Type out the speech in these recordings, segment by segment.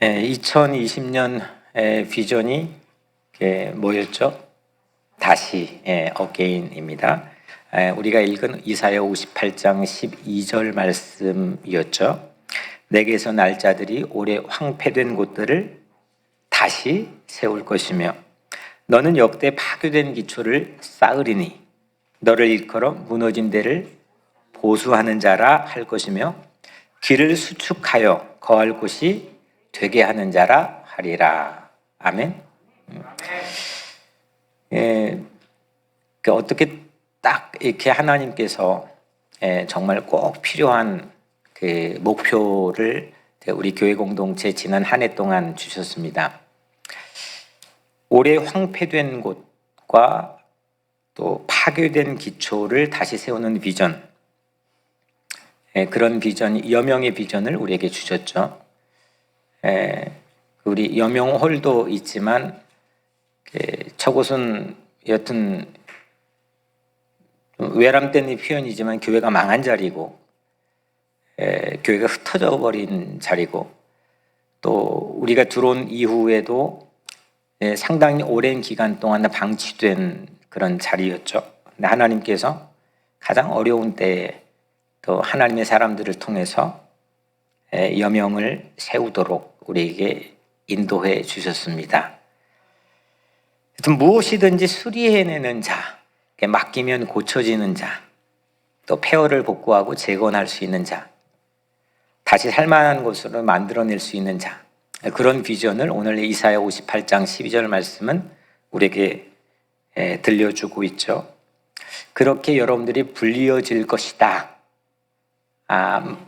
2020년 비전이 뭐였죠? 다시 어게인입니다. 우리가 읽은 이사야 58장 12절 말씀이었죠. 내게서 날 자들이 오래 황폐된 곳들을 다시 세울 것이며 너는 역대 파괴된 기초를 쌓으리니 너를 일컬어 무너진 데를 보수하는 자라 할 것이며 길을 수축하여 거할 곳이 되게 하는 자라 하리라. 아멘. 어떻게 딱 이렇게 하나님께서 정말 꼭 필요한 그 목표를 우리 교회 공동체 지난 한 해 동안 주셨습니다. 오래 황폐된 곳과 또 파괴된 기초를 다시 세우는 비전, 그런 비전, 여명의 비전을 우리에게 주셨죠. 우리 여명홀도 있지만 저곳은 여튼 외람된 표현이지만 교회가 망한 자리고 교회가 흩어져 버린 자리고 또 우리가 들어온 이후에도 상당히 오랜 기간 동안 방치된 그런 자리였죠. 근데 하나님께서 가장 어려운 때에 또 하나님의 사람들을 통해서 여명을 세우도록 우리에게 인도해 주셨습니다. 무엇이든지 수리해내는 자, 맡기면 고쳐지는 자, 또 폐허를 복구하고 재건할 수 있는 자, 다시 살만한 곳으로 만들어낼 수 있는 자, 그런 비전을 오늘 이사야 58장 12절 말씀은 우리에게 들려주고 있죠. 그렇게 여러분들이 불리어질 것이다.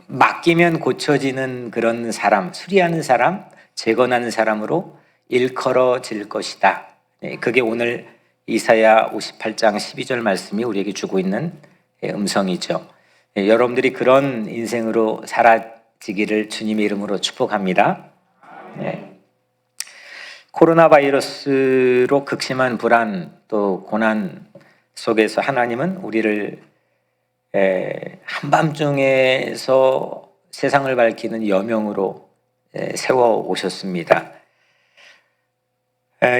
맡기면 고쳐지는 그런 사람, 수리하는 사람, 재건하는 사람으로 일컬어질 것이다. 그게 오늘 이사야 58장 12절 말씀이 우리에게 주고 있는 음성이죠. 여러분들이 그런 인생으로 살아지기를 주님의 이름으로 축복합니다. 코로나 바이러스로 극심한 불안 또 고난 속에서 하나님은 우리를 한밤중에서 세상을 밝히는 여명으로 세워 오셨습니다.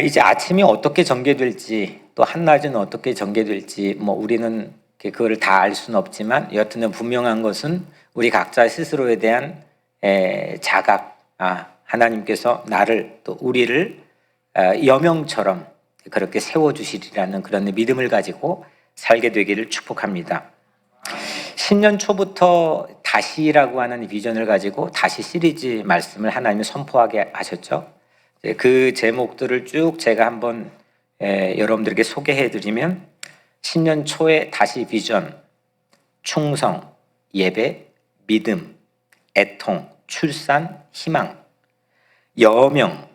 이제 아침이 어떻게 전개될지 또 한낮은 어떻게 전개될지 우리는 그거를 다 알 수는 없지만 여튼 분명한 것은 우리 각자 스스로에 대한 자각, 하나님께서 나를 또 우리를 여명처럼 그렇게 세워주시리라는 그런 믿음을 가지고 살게 되기를 축복합니다. 신년 초부터 다시라고 하는 비전을 가지고 다시 시리즈 말씀을 하나님이 선포하게 하셨죠. 그 제목들을 쭉 제가 한번 여러분들에게 소개해드리면 신년 초에 다시 비전, 충성, 예배, 믿음, 애통, 출산, 희망, 여명,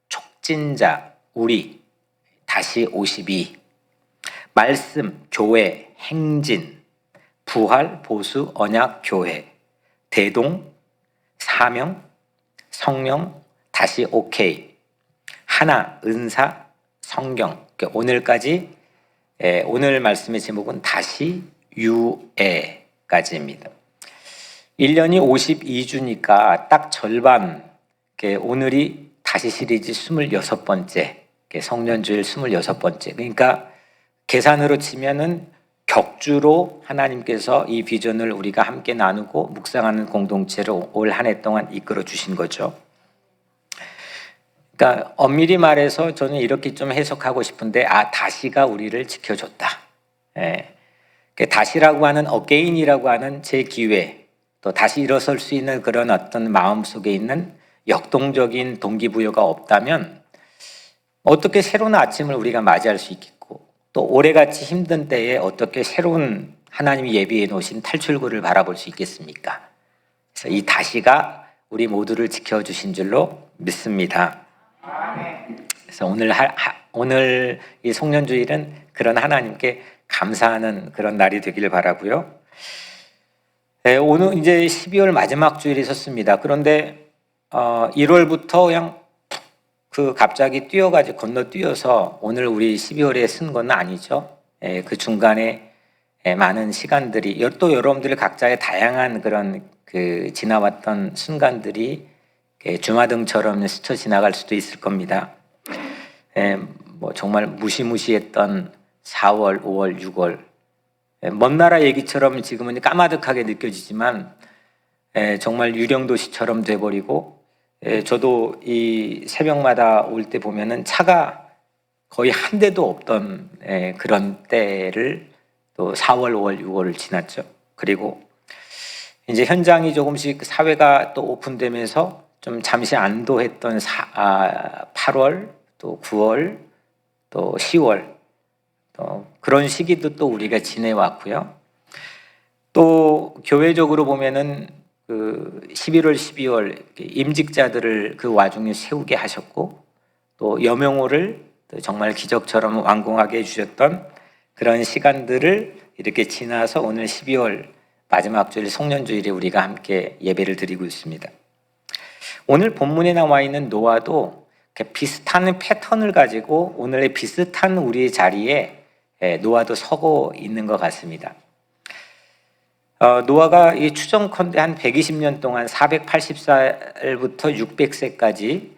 촉진자, 우리, 다시 52, 말씀, 교회, 행진, 부활, 보수, 언약, 교회, 대동, 사명, 성령, 다시 오케이, 하나, 은사, 성경. 오늘까지 오늘 말씀의 제목은 다시 유애까지입니다. 1년이 52주니까 딱 절반, 오늘이 다시 시리즈 26번째, 성년주일 26번째. 그러니까 계산으로 치면은 격주로 하나님께서 이 비전을 우리가 함께 나누고 묵상하는 공동체로 올 한 해 동안 이끌어 주신 거죠. 그러니까 엄밀히 말해서 저는 이렇게 좀 해석하고 싶은데 다시가 우리를 지켜줬다. 다시라고 하는 어게인이라고 하는 제 기회, 또 다시 일어설 수 있는 그런 어떤 마음속에 있는 역동적인 동기부여가 없다면 어떻게 새로운 아침을 우리가 맞이할 수 있겠고 또 올해같이 힘든 때에 어떻게 새로운 하나님이 예비해 놓으신 탈출구를 바라볼 수 있겠습니까? 그래서 이 다시가 우리 모두를 지켜주신 줄로 믿습니다. 그래서 오늘 이 송년주일은 그런 하나님께 감사하는 그런 날이 되기를 바라고요. 오늘 이제 12월 마지막 주일이 섰습니다. 그런데 1월부터 그냥 갑자기 뛰어가지고 건너뛰어서 오늘 우리 12월에 쓴 건 아니죠. 그 중간에 많은 시간들이 또 여러분들 각자의 다양한 그런 지나왔던 순간들이 주마등처럼 스쳐 지나갈 수도 있을 겁니다. 뭐 정말 무시무시했던 4월, 5월, 6월, 먼 나라 얘기처럼 지금은 까마득하게 느껴지지만 정말 유령도시처럼 돼버리고, 저도 이 새벽마다 올 때 보면은 차가 거의 한 대도 없던 그런 때를 또 4월, 5월, 6월을 지났죠. 그리고 이제 현장이 조금씩 사회가 또 오픈되면서 좀 잠시 안도했던 8월, 또 9월, 또 10월, 또 그런 시기도 또 우리가 지내왔고요. 또 교회적으로 보면은 그 11월, 12월 임직자들을 그 와중에 세우게 하셨고, 또 여명호를 정말 기적처럼 완공하게 해주셨던 그런 시간들을 이렇게 지나서 오늘 12월 마지막 주일 송년주일에 우리가 함께 예배를 드리고 있습니다. 오늘 본문에 나와 있는 노아도 비슷한 패턴을 가지고 오늘의 비슷한 우리의 자리에 노아도 서고 있는 것 같습니다. 노아가 이 추정컨대 한 120년 동안 480살부터 600세까지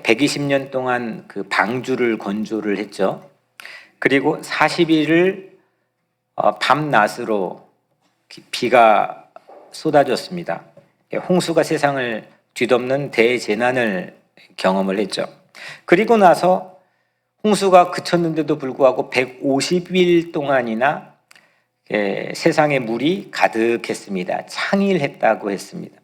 120년 동안 그 방주를 건조를 했죠. 그리고 40일을 밤낮으로 비가 쏟아졌습니다. 홍수가 세상을 뒤덮는 대재난을 경험을 했죠. 그리고 나서 홍수가 그쳤는데도 불구하고 150일 동안이나 세상에 물이 가득했습니다. 창일했다고 했습니다.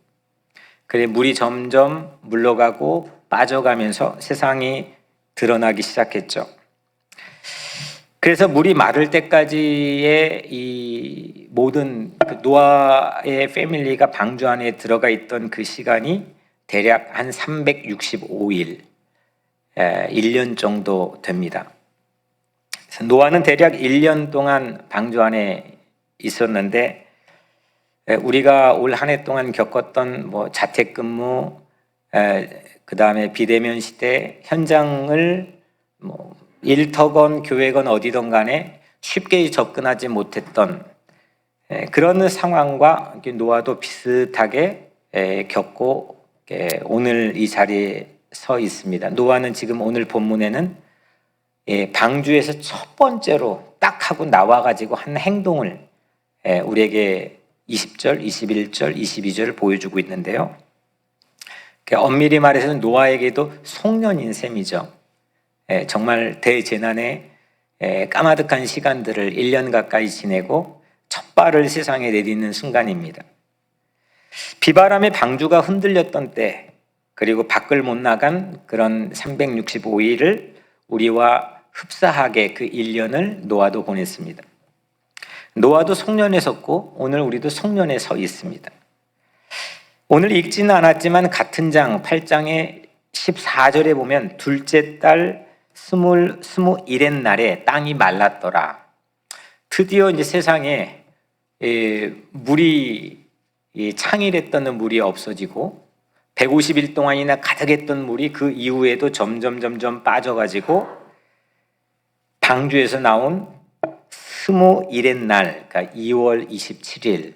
그래 물이 점점 물러가고 빠져가면서 세상이 드러나기 시작했죠. 그래서 물이 마를 때까지의 이 모든 그 노아의 패밀리가 방주 안에 들어가 있던 그 시간이 대략 한 365일, 1년 정도 됩니다. 그래서 노아는 대략 1년 동안 방주 안에 있었는데, 우리가 올 한 해 동안 겪었던 뭐 자택근무, 그 다음에 비대면 시대, 현장을 뭐 일터건 교회건 어디든 간에 쉽게 접근하지 못했던 그런 상황과 노아도 비슷하게 겪고 오늘 이 자리에 서 있습니다. 노아는 지금 오늘 본문에는 방주에서 첫 번째로 딱 하고 나와가지고 한 행동을 우리에게 20절, 21절, 22절 보여주고 있는데요. 엄밀히 말해서는 노아에게도 송년인 셈이죠. 정말 대재난의 까마득한 시간들을 1년 가까이 지내고 첫 발을 세상에 내딛는 순간입니다. 비바람에 방주가 흔들렸던 때, 그리고 밖을 못 나간 그런 365일을 우리와 흡사하게 그 1년을 노아도 보냈습니다. 노아도 송년에 섰고 오늘 우리도 송년에 서 있습니다. 오늘 읽지는 않았지만 같은 장 8장의 14절에 보면 둘째 달 21의 날에 땅이 말랐더라. 드디어 이제 세상에 물이 창일했던 물이 없어지고 150일 동안이나 가득했던 물이 그 이후에도 점점 빠져가지고 방주에서 나온 21의 날, 그러니까 2월 27일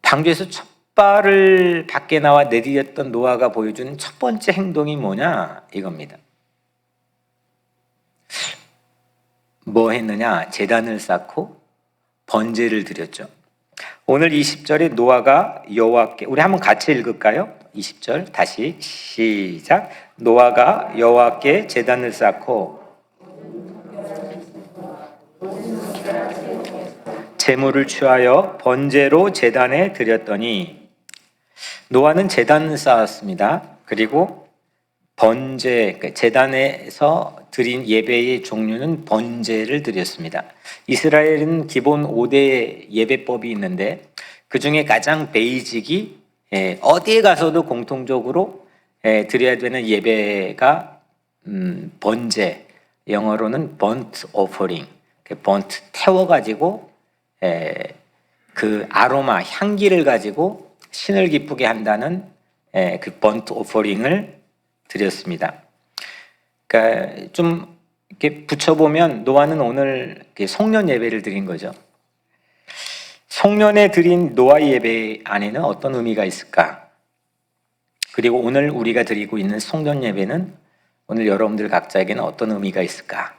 방주에서 첫 발을 밖에 나와 내디뎠던 노아가 보여준 첫 번째 행동이 뭐냐 이겁니다. 뭐 했느냐? 제단을 쌓고 번제를 드렸죠. 오늘 20절에 노아가 여호와께, 우리 한번 같이 읽을까요? 20절 다시 시작. 노아가 여호와께 제단을 쌓고 제물을 취하여 번제로 제단에 드렸더니, 노아는 제단을 쌓았습니다. 그리고 번제, 제단에서 드린 예배의 종류는 번제를 드렸습니다. 이스라엘은 기본 5대 예배법이 있는데 그 중에 가장 베이직이 어디에 가서도 공통적으로 드려야 되는 예배가 번제, 영어로는 burnt offering, burnt 태워가지고 그 아로마, 향기를 가지고 신을 기쁘게 한다는 그 burnt offering을 드렸습니다. 그러니까 좀 이렇게 붙여보면 노아는 오늘 송년 예배를 드린 거죠. 송년회 드린 노아 예배 안에는 어떤 의미가 있을까? 그리고 오늘 우리가 드리고 있는 송년 예배는 오늘 여러분들 각자에게는 어떤 의미가 있을까?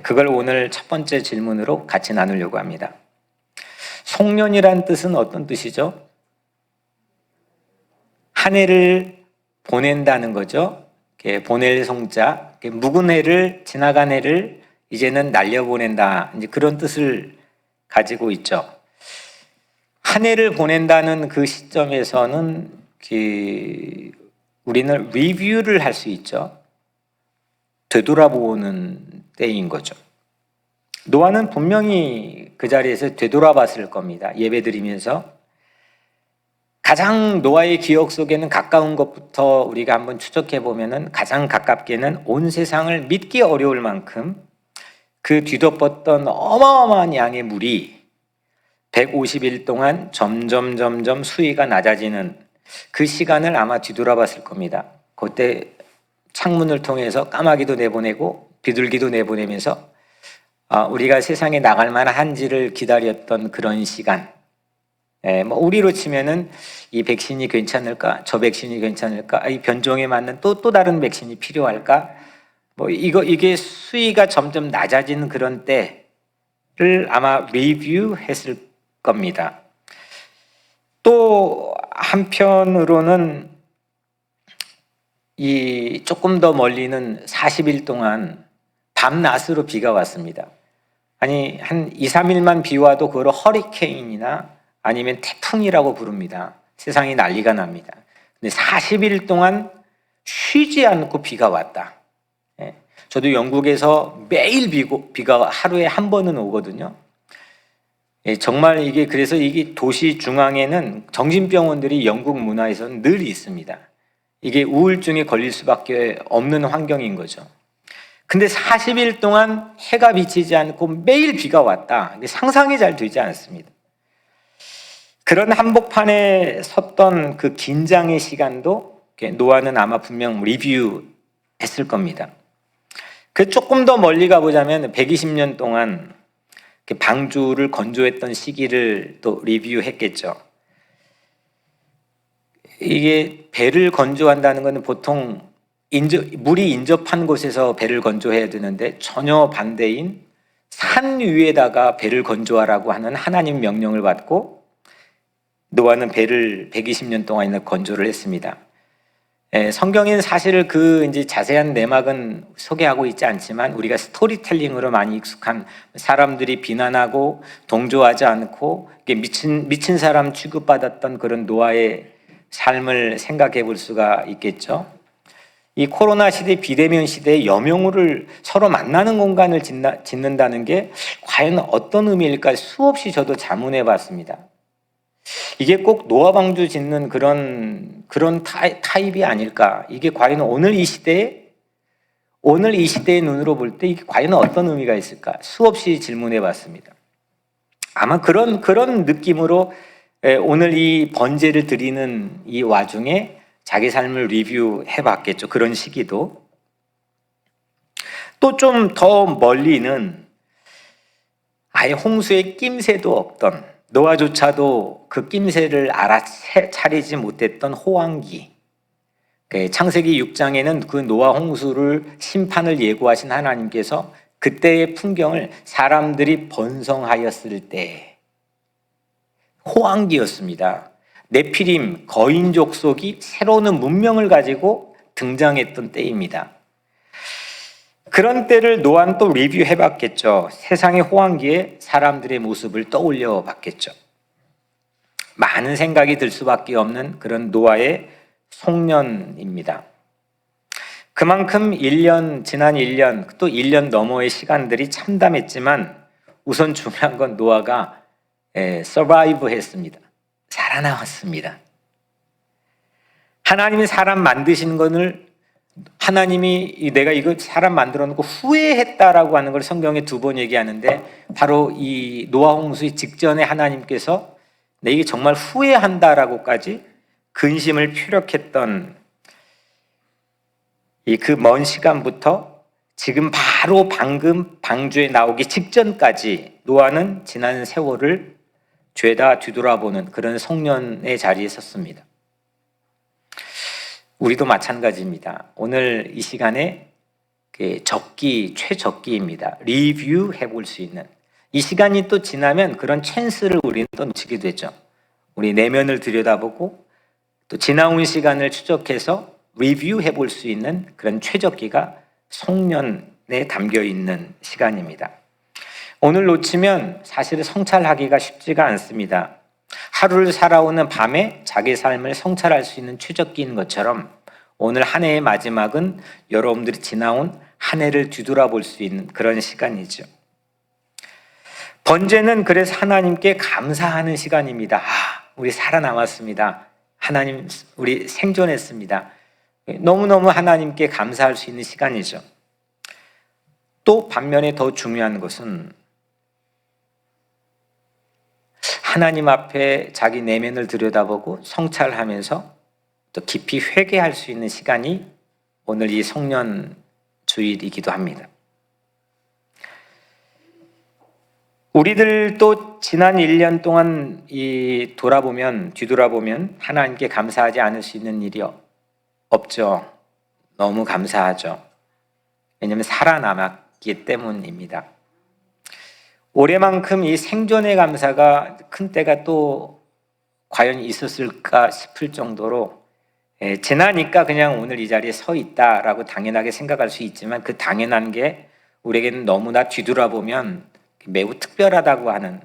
그걸 오늘 첫 번째 질문으로 같이 나누려고 합니다. 송년이란 뜻은 어떤 뜻이죠? 한 해를 보낸다는 거죠. 보낼 송자, 묵은 해를, 지나간 해를 이제는 날려보낸다, 이제 그런 뜻을 가지고 있죠. 한 해를 보낸다는 그 시점에서는 우리는 리뷰를 할 수 있죠. 되돌아보는 때인 거죠. 노아는 분명히 그 자리에서 되돌아봤을 겁니다. 예배드리면서 가장 노아의 기억 속에는 가까운 것부터 우리가 한번 추적해 보면은 가장 가깝게는 온 세상을 믿기 어려울 만큼 그 뒤덮었던 어마어마한 양의 물이 150일 동안 점점 수위가 낮아지는 그 시간을 아마 뒤돌아봤을 겁니다. 그때 창문을 통해서 까마귀도 내보내고 비둘기도 내보내면서 우리가 세상에 나갈 만한지를 기다렸던 그런 시간. 우리로 치면은 이 백신이 괜찮을까? 저 백신이 괜찮을까? 이 변종에 맞는 또 다른 백신이 필요할까? 이게 수위가 점점 낮아지는 그런 때를 아마 리뷰했을 겁니다. 또 한편으로는 이 조금 더 멀리는 40일 동안 밤낮으로 비가 왔습니다. 아니 한 2, 3일만 비 와도 그걸 허리케인이나 아니면 태풍이라고 부릅니다. 세상이 난리가 납니다. 근데 40일 동안 쉬지 않고 비가 왔다. 저도 영국에서 매일 비가 하루에 한 번은 오거든요. 정말 그래서 이게 도시 중앙에는 정신병원들이 영국 문화에서는 늘 있습니다. 이게 우울증에 걸릴 수밖에 없는 환경인 거죠. 근데 40일 동안 해가 비치지 않고 매일 비가 왔다. 상상이 잘 되지 않습니다. 그런 한복판에 섰던 그 긴장의 시간도 노아는 아마 분명 리뷰했을 겁니다. 그 조금 더 멀리 가보자면 120년 동안 방주를 건조했던 시기를 또 리뷰했겠죠. 이게 배를 건조한다는 것은 보통 물이 인접한 곳에서 배를 건조해야 되는데 전혀 반대인 산 위에다가 배를 건조하라고 하는 하나님 명령을 받고 노아는 배를 120년 동안이나 건조를 했습니다. 성경에는 사실 이제 자세한 내막은 소개하고 있지 않지만 우리가 스토리텔링으로 많이 익숙한 사람들이 비난하고 동조하지 않고 미친 사람 취급받았던 그런 노아의 삶을 생각해 볼 수가 있겠죠. 이 코로나 시대, 비대면 시대에 여명우를 서로 만나는 공간을 짓는다는 게 과연 어떤 의미일까 수없이 저도 자문해 봤습니다. 이게 꼭 노아 방주 짓는 그런 타입이 아닐까? 이게 과연 오늘 이 시대의 눈으로 볼 때 이게 과연 어떤 의미가 있을까? 수없이 질문해 봤습니다. 아마 그런 느낌으로 오늘 이 번제를 드리는 이 와중에 자기 삶을 리뷰해 봤겠죠. 그런 시기도. 또 좀 더 멀리는 아예 홍수의 낌새도 없던 노아조차도 그 낌새를 알아차리지 못했던 호황기. 창세기 6장에는 그 노아 홍수를 심판을 예고하신 하나님께서 그때의 풍경을 사람들이 번성하였을 때 호황기였습니다. 네피림 거인 족속이 새로운 문명을 가지고 등장했던 때입니다. 그런 때를 노아는 또 리뷰해 봤겠죠. 세상의 호황기에 사람들의 모습을 떠올려 봤겠죠. 많은 생각이 들 수밖에 없는 그런 노아의 송년입니다. 그만큼 지난 1년, 또 1년 너머의 시간들이 참담했지만 우선 중요한 건 노아가 서바이브 했습니다. 살아남았습니다. 하나님이 사람 만드신 것을 하나님이 내가 이거 사람 만들어 놓고 후회했다라고 하는 걸 성경에 2번 얘기하는데 바로 이 노아 홍수의 직전에 하나님께서 내게 정말 후회한다라고까지 근심을 표력했던 이 그 먼 시간부터 지금 바로 방금 방주에 나오기 직전까지 노아는 지난 세월을 죄다 뒤돌아보는 그런 송년의 자리에 섰습니다. 우리도 마찬가지입니다. 오늘 이 시간에 적기, 최적기입니다. 리뷰해 볼 수 있는. 이 시간이 또 지나면 그런 찬스를 우리는 또 놓치게 되죠. 우리 내면을 들여다보고 또 지나온 시간을 추적해서 리뷰해 볼 수 있는 그런 최적기가 송년에 담겨 있는 시간입니다. 오늘 놓치면 사실 성찰하기가 쉽지가 않습니다. 하루를 살아오는 밤에 자기 삶을 성찰할 수 있는 최적기인 것처럼 오늘 한 해의 마지막은 여러분들이 지나온 한 해를 뒤돌아볼 수 있는 그런 시간이죠. 번제는 그래서 하나님께 감사하는 시간입니다. 우리 살아남았습니다. 하나님, 우리 생존했습니다. 너무너무 하나님께 감사할 수 있는 시간이죠. 또 반면에 더 중요한 것은 하나님 앞에 자기 내면을 들여다보고 성찰하면서 또 깊이 회개할 수 있는 시간이 오늘 이 송년 주일이기도 합니다. 우리들도 지난 1년 동안 뒤돌아보면 하나님께 감사하지 않을 수 있는 일이 없죠. 너무 감사하죠. 왜냐하면 살아남았기 때문입니다. 올해만큼 이 생존의 감사가 큰 때가 또 과연 있었을까 싶을 정도로 지나니까 그냥 오늘 이 자리에 서 있다라고 당연하게 생각할 수 있지만 그 당연한 게 우리에게는 너무나 뒤돌아보면 매우 특별하다고 하는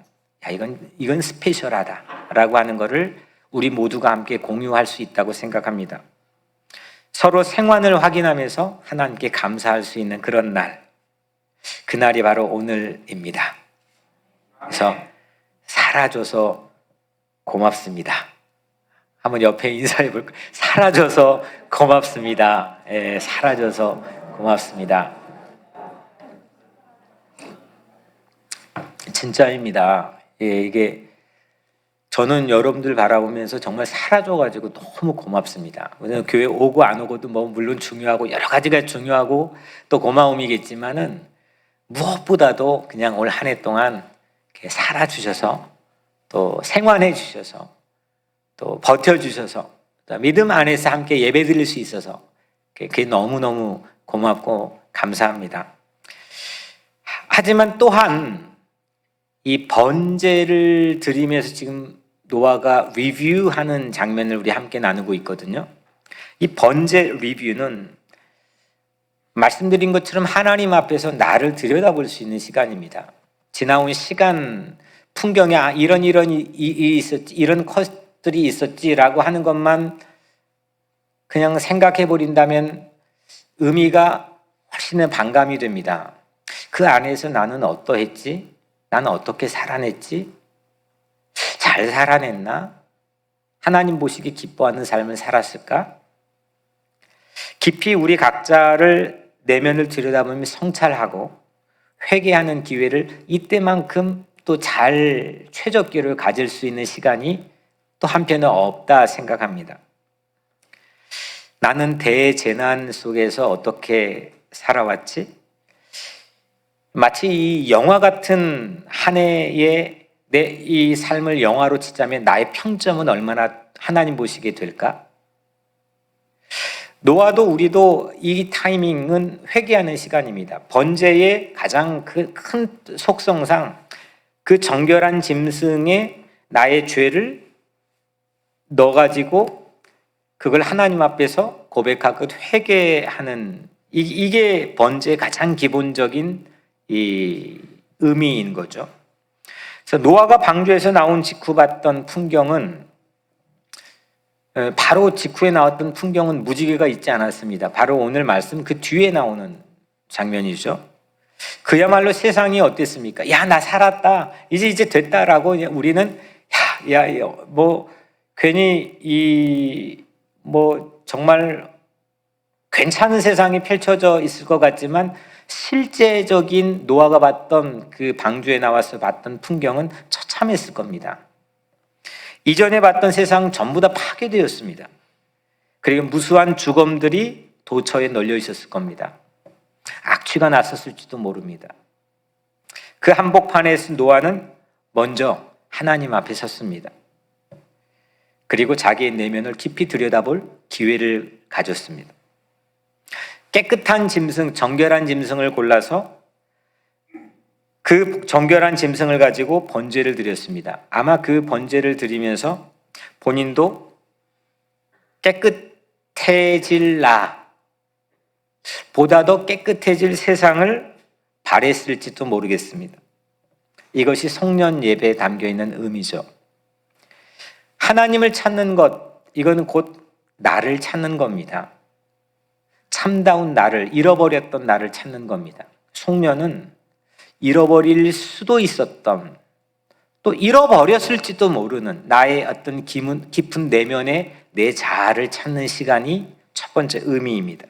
이건 스페셜하다라고 하는 것을 우리 모두가 함께 공유할 수 있다고 생각합니다. 서로 생환을 확인하면서 하나님께 감사할 수 있는 그런 날, 그날이 바로 오늘입니다. 그래서 살아줘서 고맙습니다. 한번 옆에 인사해 볼까요? 살아줘서 고맙습니다. 살아줘서 고맙습니다. 진짜입니다. 이게 저는 여러분들 바라보면서 정말 살아줘가지고 너무 고맙습니다. 교회 오고 안 오고도 뭐 물론 중요하고 여러 가지가 중요하고 또 고마움이겠지만은 무엇보다도 그냥 올 한 해 동안 살아주셔서 또 생환해 주셔서 또 버텨주셔서 믿음 안에서 함께 예배 드릴 수 있어서 그게 너무너무 고맙고 감사합니다. 하지만 또한 이 번제를 드리면서 지금 노아가 리뷰하는 장면을 우리 함께 나누고 있거든요. 이 번제 리뷰는 말씀드린 것처럼 하나님 앞에서 나를 들여다볼 수 있는 시간입니다. 지나온 시간 풍경에 이런 일이 있었지, 이런 것들이 있었지라고 하는 것만 그냥 생각해 버린다면 의미가 훨씬 반감이 됩니다. 그 안에서 나는 어떠했지? 나는 어떻게 살아냈지? 잘 살아냈나? 하나님 보시기 기뻐하는 삶을 살았을까? 깊이 우리 각자를 내면을 들여다보며 성찰하고 회개하는 기회를 이때만큼 또 잘 최적기를 가질 수 있는 시간이 또 한편은 없다 생각합니다. 나는 대재난 속에서 어떻게 살아왔지? 마치 이 영화 같은 한 해의 내 이 삶을 영화로 치자면 나의 평점은 얼마나 하나님 보시게 될까? 노아도 우리도 이 타이밍은 회개하는 시간입니다. 번제의 가장 큰 속성상 그 정결한 짐승에 나의 죄를 넣어가지고 그걸 하나님 앞에서 고백하고 회개하는 이게 번제의 가장 기본적인 이 의미인 거죠. 그래서 노아가 방주에서 나온 직후 봤던 풍경은 바로 직후에 나왔던 풍경은 무지개가 있지 않았습니다. 바로 오늘 말씀 그 뒤에 나오는 장면이죠. 그야말로 세상이 어땠습니까? 야, 나 살았다. 이제 됐다라고 우리는 뭐 괜히 정말 괜찮은 세상이 펼쳐져 있을 것 같지만 실제적인 노아가 봤던 그 방주에 나와서 봤던 풍경은 처참했을 겁니다. 이전에 봤던 세상 전부 다 파괴되었습니다. 그리고 무수한 죽음들이 도처에 널려 있었을 겁니다. 악취가 났었을지도 모릅니다. 그 한복판에서 노아는 먼저 하나님 앞에 섰습니다. 그리고 자기의 내면을 깊이 들여다볼 기회를 가졌습니다. 깨끗한 짐승, 정결한 짐승을 골라서 그 정결한 짐승을 가지고 번제를 드렸습니다. 아마 그 번제를 드리면서 본인도 깨끗해질 나, 보다 더 깨끗해질 세상을 바랬을지도 모르겠습니다. 이것이 성년 예배에 담겨 있는 의미죠. 하나님을 찾는 것, 이건 곧 나를 찾는 겁니다. 참다운 나를, 잃어버렸던 나를 찾는 겁니다. 송년은 잃어버릴 수도 있었던, 또 잃어버렸을지도 모르는 나의 어떤 깊은 내면의 내 자아를 찾는 시간이 첫 번째 의미입니다.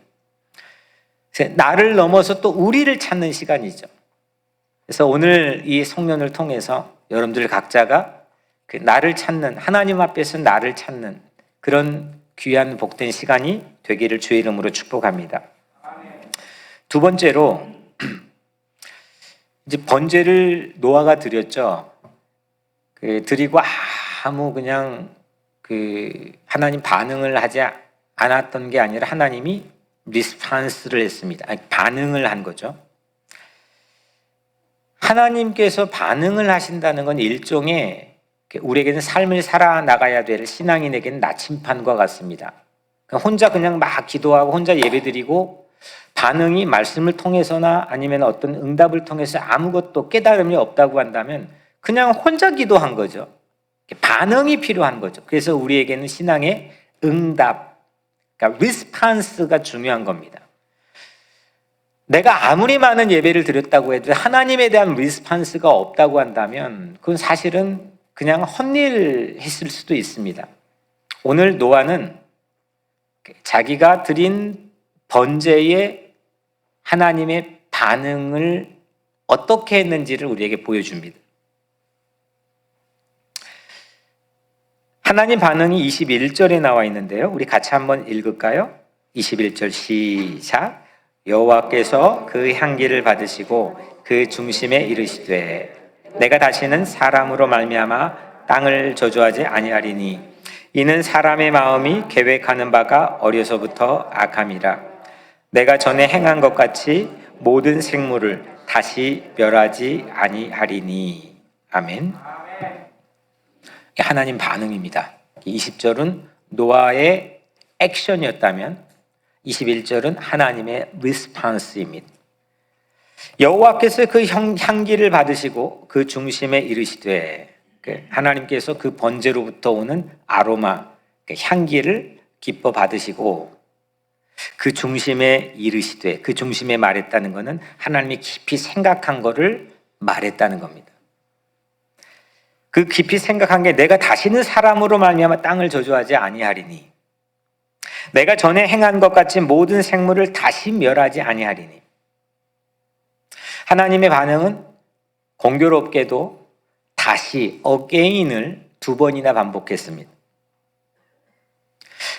나를 넘어서 또 우리를 찾는 시간이죠. 그래서 오늘 이 송년을 통해서 여러분들 각자가 그 나를 찾는, 하나님 앞에서 나를 찾는 그런 귀한 복된 시간이 되기를 주의 이름으로 축복합니다. 두 번째로 이제 번제를 노아가 드렸죠. 드리고 아무 그냥 하나님 반응을 하지 않았던 게 아니라 하나님이 리스판스를 했습니다. 반응을 한 거죠. 하나님께서 반응을 하신다는 건 일종의 우리에게는 삶을 살아나가야 될 신앙인에게는 나침판과 같습니다. 혼자 그냥 막 기도하고 혼자 예배드리고 반응이 말씀을 통해서나 아니면 어떤 응답을 통해서 아무것도 깨달음이 없다고 한다면 그냥 혼자 기도한 거죠. 반응이 필요한 거죠. 그래서 우리에게는 신앙의 응답, 그러니까 리스판스가 중요한 겁니다. 내가 아무리 많은 예배를 드렸다고 해도 하나님에 대한 리스판스가 없다고 한다면 그건 사실은 그냥 헛일 했을 수도 있습니다. 오늘 노아는 자기가 드린 번제에 하나님의 반응을 어떻게 했는지를 우리에게 보여줍니다. 하나님 반응이 21절에 나와 있는데요. 우리 같이 한번 읽을까요? 21절 시작. 여호와께서 그 향기를 받으시고 그 중심에 이르시되 내가 다시는 사람으로 말미암아 땅을 저주하지 아니하리니 이는 사람의 마음이 계획하는 바가 어려서부터 악함이라. 내가 전에 행한 것 같이 모든 생물을 다시 멸하지 아니하리니. 아멘. 하나님 반응입니다. 20절은 노아의 액션이었다면 21절은 하나님의 리스판스입니다. 여호와께서 그 향기를 받으시고 그 중심에 이르시되, 하나님께서 그 번제로부터 오는 아로마, 향기를 기뻐 받으시고 그 중심에 이르시되, 그 중심에 말했다는 것은 하나님이 깊이 생각한 것을 말했다는 겁니다. 그 깊이 생각한 게 내가 다시는 사람으로 말미암아 땅을 저주하지 아니하리니, 내가 전에 행한 것 같이 모든 생물을 다시 멸하지 아니하리니. 하나님의 반응은 공교롭게도 다시 again을 2번이나 반복했습니다.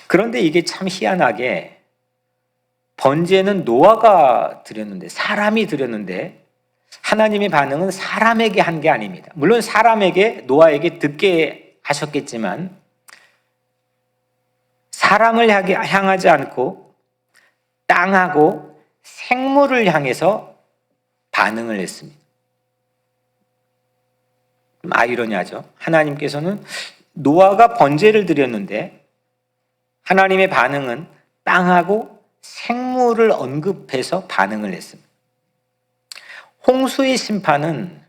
그런데 이게 참 희한하게 번제는 노아가 드렸는데, 사람이 드렸는데 하나님의 반응은 사람에게 한 게 아닙니다. 물론 사람에게, 노아에게 듣게 하셨겠지만 사람을 향하지 않고 땅하고 생물을 향해서 반응을 했습니다. 아이러니하죠. 하나님께서는 노아가 번제를 드렸는데 하나님의 반응은 땅하고 생물을 언급해서 반응을 했습니다. 홍수의 심판은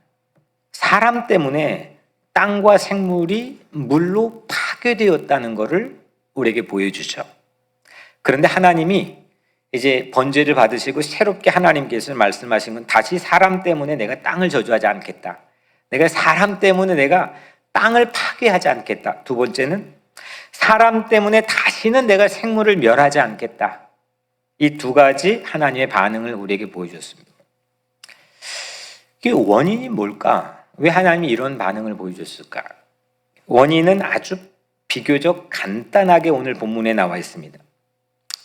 사람 때문에 땅과 생물이 물로 파괴되었다는 것을 우리에게 보여주죠. 그런데 하나님이 이제 번제를 받으시고 새롭게 하나님께서 말씀하신 건 다시 사람 때문에 내가 땅을 저주하지 않겠다. 내가 사람 때문에 내가 땅을 파괴하지 않겠다. 두 번째는 사람 때문에 다시는 내가 생물을 멸하지 않겠다. 이 두 가지 하나님의 반응을 우리에게 보여줬습니다. 그 원인이 뭘까? 왜 하나님이 이런 반응을 보여줬을까? 원인은 아주 비교적 간단하게 오늘 본문에 나와 있습니다.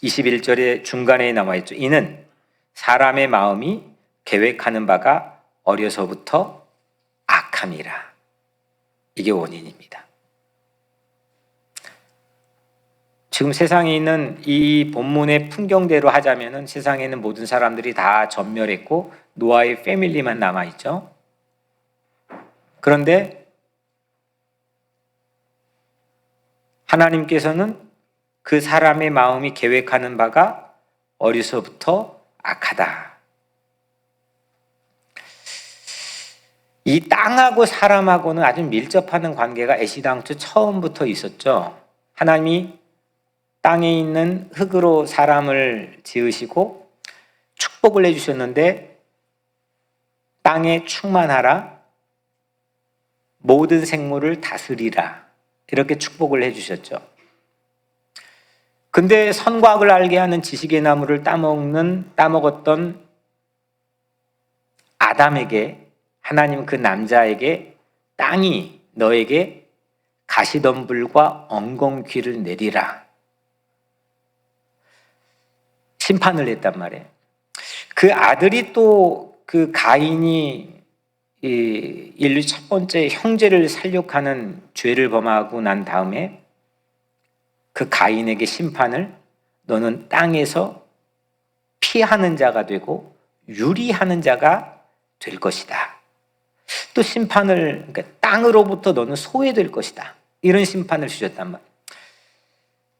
21절의 중간에 나와 있죠. 이는 사람의 마음이 계획하는 바가 어려서부터 악함이라. 이게 원인입니다. 지금 세상에 있는 이 본문의 풍경대로 하자면은 세상에 있는 모든 사람들이 다 전멸했고 노아의 패밀리만 남아있죠. 그런데 하나님께서는 그 사람의 마음이 계획하는 바가 어려서부터 악하다. 이 땅하고 사람하고는 아주 밀접하는 관계가 애시당초 처음부터 있었죠. 하나님이 땅에 있는 흙으로 사람을 지으시고 축복을 해주셨는데 땅에 충만하라, 모든 생물을 다스리라, 이렇게 축복을 해주셨죠. 근데 선과 악을 알게 하는 지식의 나무를 따먹었던 아담에게 하나님은 그 남자에게 땅이 너에게 가시덤불과 엉겅퀴를 내리라 심판을 했단 말이에요. 그 아들이 또 그 가인이 인류 첫 번째 형제를 살육하는 죄를 범하고 난 다음에 그 가인에게 심판을 너는 땅에서 피하는 자가 되고 유리하는 자가 될 것이다. 또 심판을, 그러니까 땅으로부터 너는 소외될 것이다. 이런 심판을 주셨단 말이에요.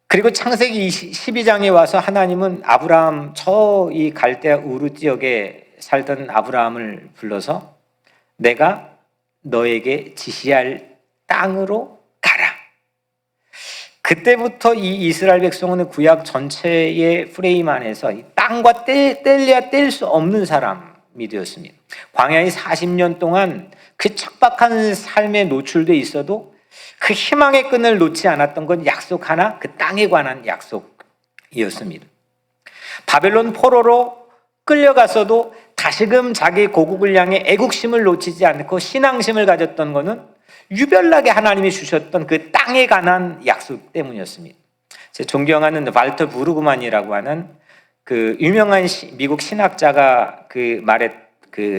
그리고 창세기 12장에 와서 하나님은 아브라함, 저 이 갈대아 우르 지역에 살던 아브라함을 불러서 내가 너에게 지시할 땅으로 가라. 그때부터 이 이스라엘 백성은 구약 전체의 프레임 안에서 이 땅과 뗄래야 뗄 수 없는 사람이 되었습니다. 광야의 40년 동안 그 척박한 삶에 노출돼 있어도 그 희망의 끈을 놓지 않았던 건 약속 하나, 그 땅에 관한 약속이었습니다. 바벨론 포로로 끌려갔어도 다시금 자기 고국을 향해 애국심을 놓치지 않고 신앙심을 가졌던 것은 유별나게 하나님이 주셨던 그 땅에 관한 약속 때문이었습니다. 제가 존경하는 발터 부르그만이라고 하는 그 유명한 미국 신학자가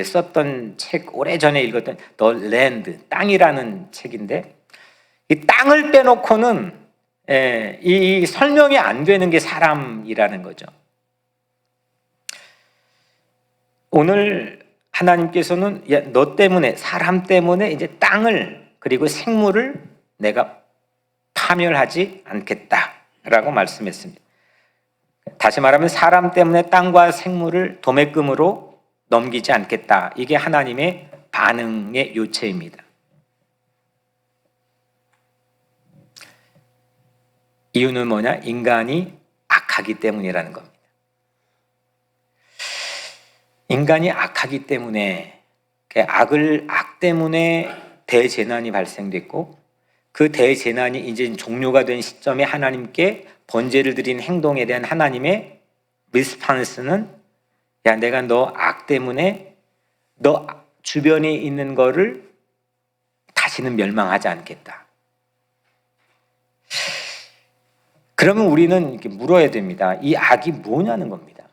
썼던 책, 오래전에 읽었던 The Land, 땅이라는 책인데, 이 땅을 빼놓고는 이 설명이 안 되는 게 사람이라는 거죠. 오늘 하나님께서는 너 때문에, 사람 때문에 이제 땅을 그리고 생물을 내가 파멸하지 않겠다라고 말씀했습니다. 다시 말하면 사람 때문에 땅과 생물을 도매금으로 넘기지 않겠다. 이게 하나님의 반응의 요체입니다. 이유는 뭐냐? 인간이 악하기 때문이라는 겁니다. 인간이 악하기 때문에, 악 때문에 대재난이 발생됐고, 그 대재난이 이제 종료가 된 시점에 하나님께 번제를 드린 행동에 대한 하나님의 리스판스는, 야, 내가 너 악 때문에 너 주변에 있는 거를 다시는 멸망하지 않겠다. 그러면 우리는 이렇게 물어야 됩니다. 이 악이 뭐냐는 겁니다.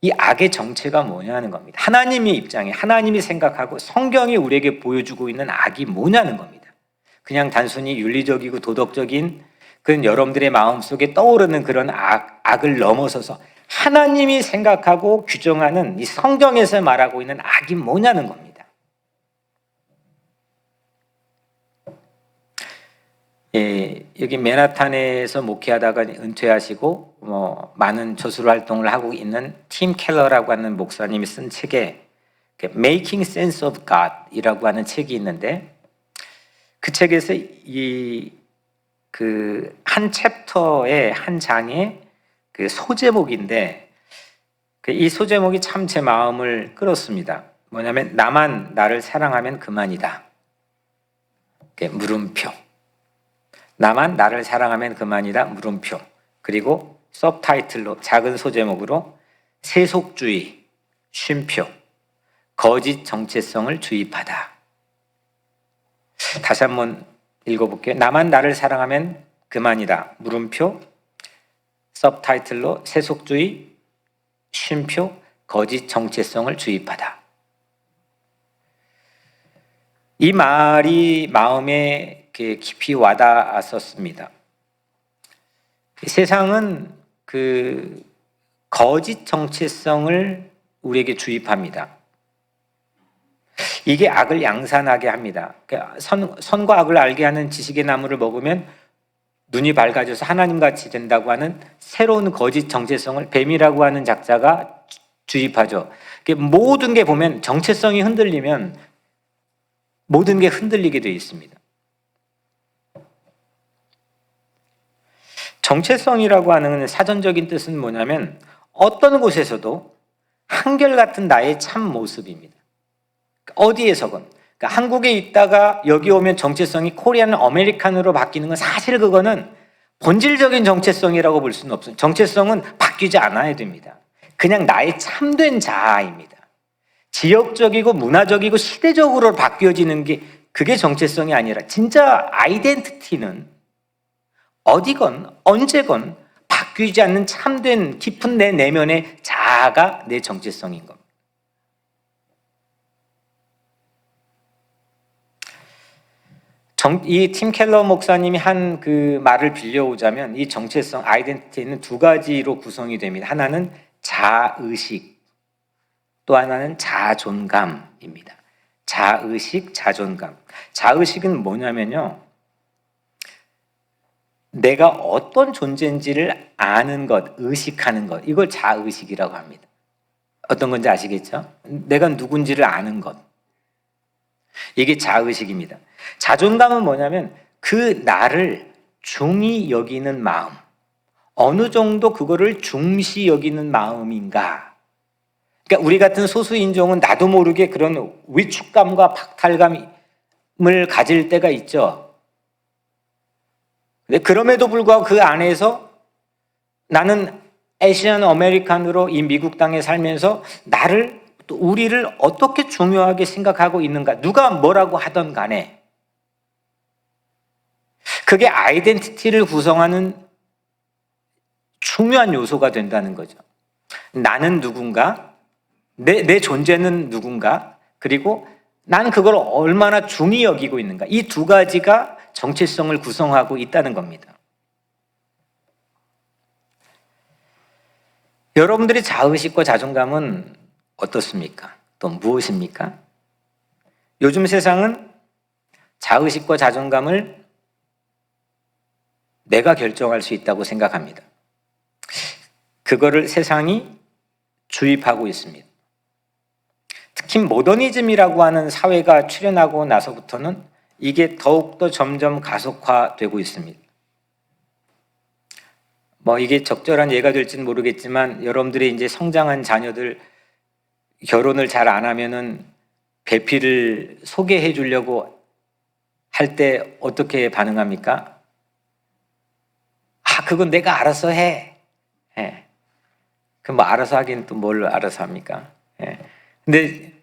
이 악의 정체가 뭐냐는 겁니다. 하나님의 입장에, 하나님이 생각하고 성경이 우리에게 보여주고 있는 악이 뭐냐는 겁니다. 그냥 단순히 윤리적이고 도덕적인 그런 여러분들의 마음속에 떠오르는 그런 악을 넘어서서 하나님이 생각하고 규정하는 이 성경에서 말하고 있는 악이 뭐냐는 겁니다. 여기 맨하탄에서 목회하다가 은퇴하시고 많은 저술 활동을 하고 있는 팀 켈러라고 하는 목사님이 쓴 책에 Making Sense of God이라고 하는 책이 있는데, 그 책에서 한 챕터의 한 장의 그 소제목인데, 이 소제목이 참 제 마음을 끌었습니다. 뭐냐면 나만 나를 사랑하면 그만이다. 물음표. 나만 나를 사랑하면 그만이다. 물음표. 그리고 서브타이틀로 작은 소제목으로 세속주의, 쉼표, 거짓 정체성을 주입하다. 다시 한번 읽어볼게요. 나만 나를 사랑하면 그만이다. 물음표, 서브타이틀로 세속주의, 쉼표, 거짓 정체성을 주입하다. 이 말이 마음에 깊이 와닿았었습니다. 세상은 그 거짓 정체성을 우리에게 주입합니다. 이게 악을 양산하게 합니다. 선과 악을 알게 하는 지식의 나무를 먹으면 눈이 밝아져서 하나님같이 된다고 하는 새로운 거짓 정체성을 뱀이라고 하는 작자가 주입하죠. 모든 게 보면 정체성이 흔들리면 모든 게 흔들리게 되어 있습니다. 정체성이라고 하는 사전적인 뜻은 뭐냐면 어떤 곳에서도 한결같은 나의 참 모습입니다. 어디에서건. 그러니까 한국에 있다가 여기 오면 정체성이 코리안 아메리칸으로 바뀌는 건 사실 그거는 본질적인 정체성이라고 볼 수는 없어요. 정체성은 바뀌지 않아야 됩니다. 그냥 나의 참된 자아입니다. 지역적이고 문화적이고 시대적으로 바뀌어지는 게 그게 정체성이 아니라 진짜 아이덴티티는 어디건 언제건 바뀌지 않는 참된 깊은 내 내면의 자아가 내 정체성인 겁니다. 이 팀 켈러 목사님이 한 그 말을 빌려오자면 이 정체성, 아이덴티티는 두 가지로 구성이 됩니다. 하나는 자의식, 또 하나는 자존감입니다. 자의식, 자존감. 자의식은 뭐냐면요, 내가 어떤 존재인지를 아는 것, 의식하는 것, 이걸 자의식이라고 합니다. 어떤 건지 아시겠죠? 내가 누군지를 아는 것, 이게 자의식입니다. 자존감은 뭐냐면 그 나를 중히 여기는 마음, 어느 정도 그거를 중시 여기는 마음인가. 그러니까 우리 같은 소수인종은 나도 모르게 그런 위축감과 박탈감을 가질 때가 있죠. 근데 그럼에도 불구하고 그 안에서 나는 아시안 아메리칸으로 이 미국 땅에 살면서 나를, 또 우리를 어떻게 중요하게 생각하고 있는가, 누가 뭐라고 하던 간에 그게 아이덴티티를 구성하는 중요한 요소가 된다는 거죠. 나는 누군가, 내 존재는 누군가, 그리고 난 그걸 얼마나 중히 여기고 있는가, 이 두 가지가 정체성을 구성하고 있다는 겁니다. 여러분들의 자의식과 자존감은 어떻습니까? 또 무엇입니까? 요즘 세상은 자의식과 자존감을 내가 결정할 수 있다고 생각합니다. 그거를 세상이 주입하고 있습니다. 특히 모더니즘이라고 하는 사회가 출현하고 나서부터는 이게 더욱더 점점 가속화되고 있습니다. 이게 적절한 예가 될지는 모르겠지만 여러분들이 이제 성장한 자녀들 결혼을 잘 안 하면은 배필을 소개해 주려고 할 때 어떻게 반응합니까? 그건 내가 알아서 해. 예. 그럼 알아서 하긴 또 뭘 알아서 합니까? 예. 근데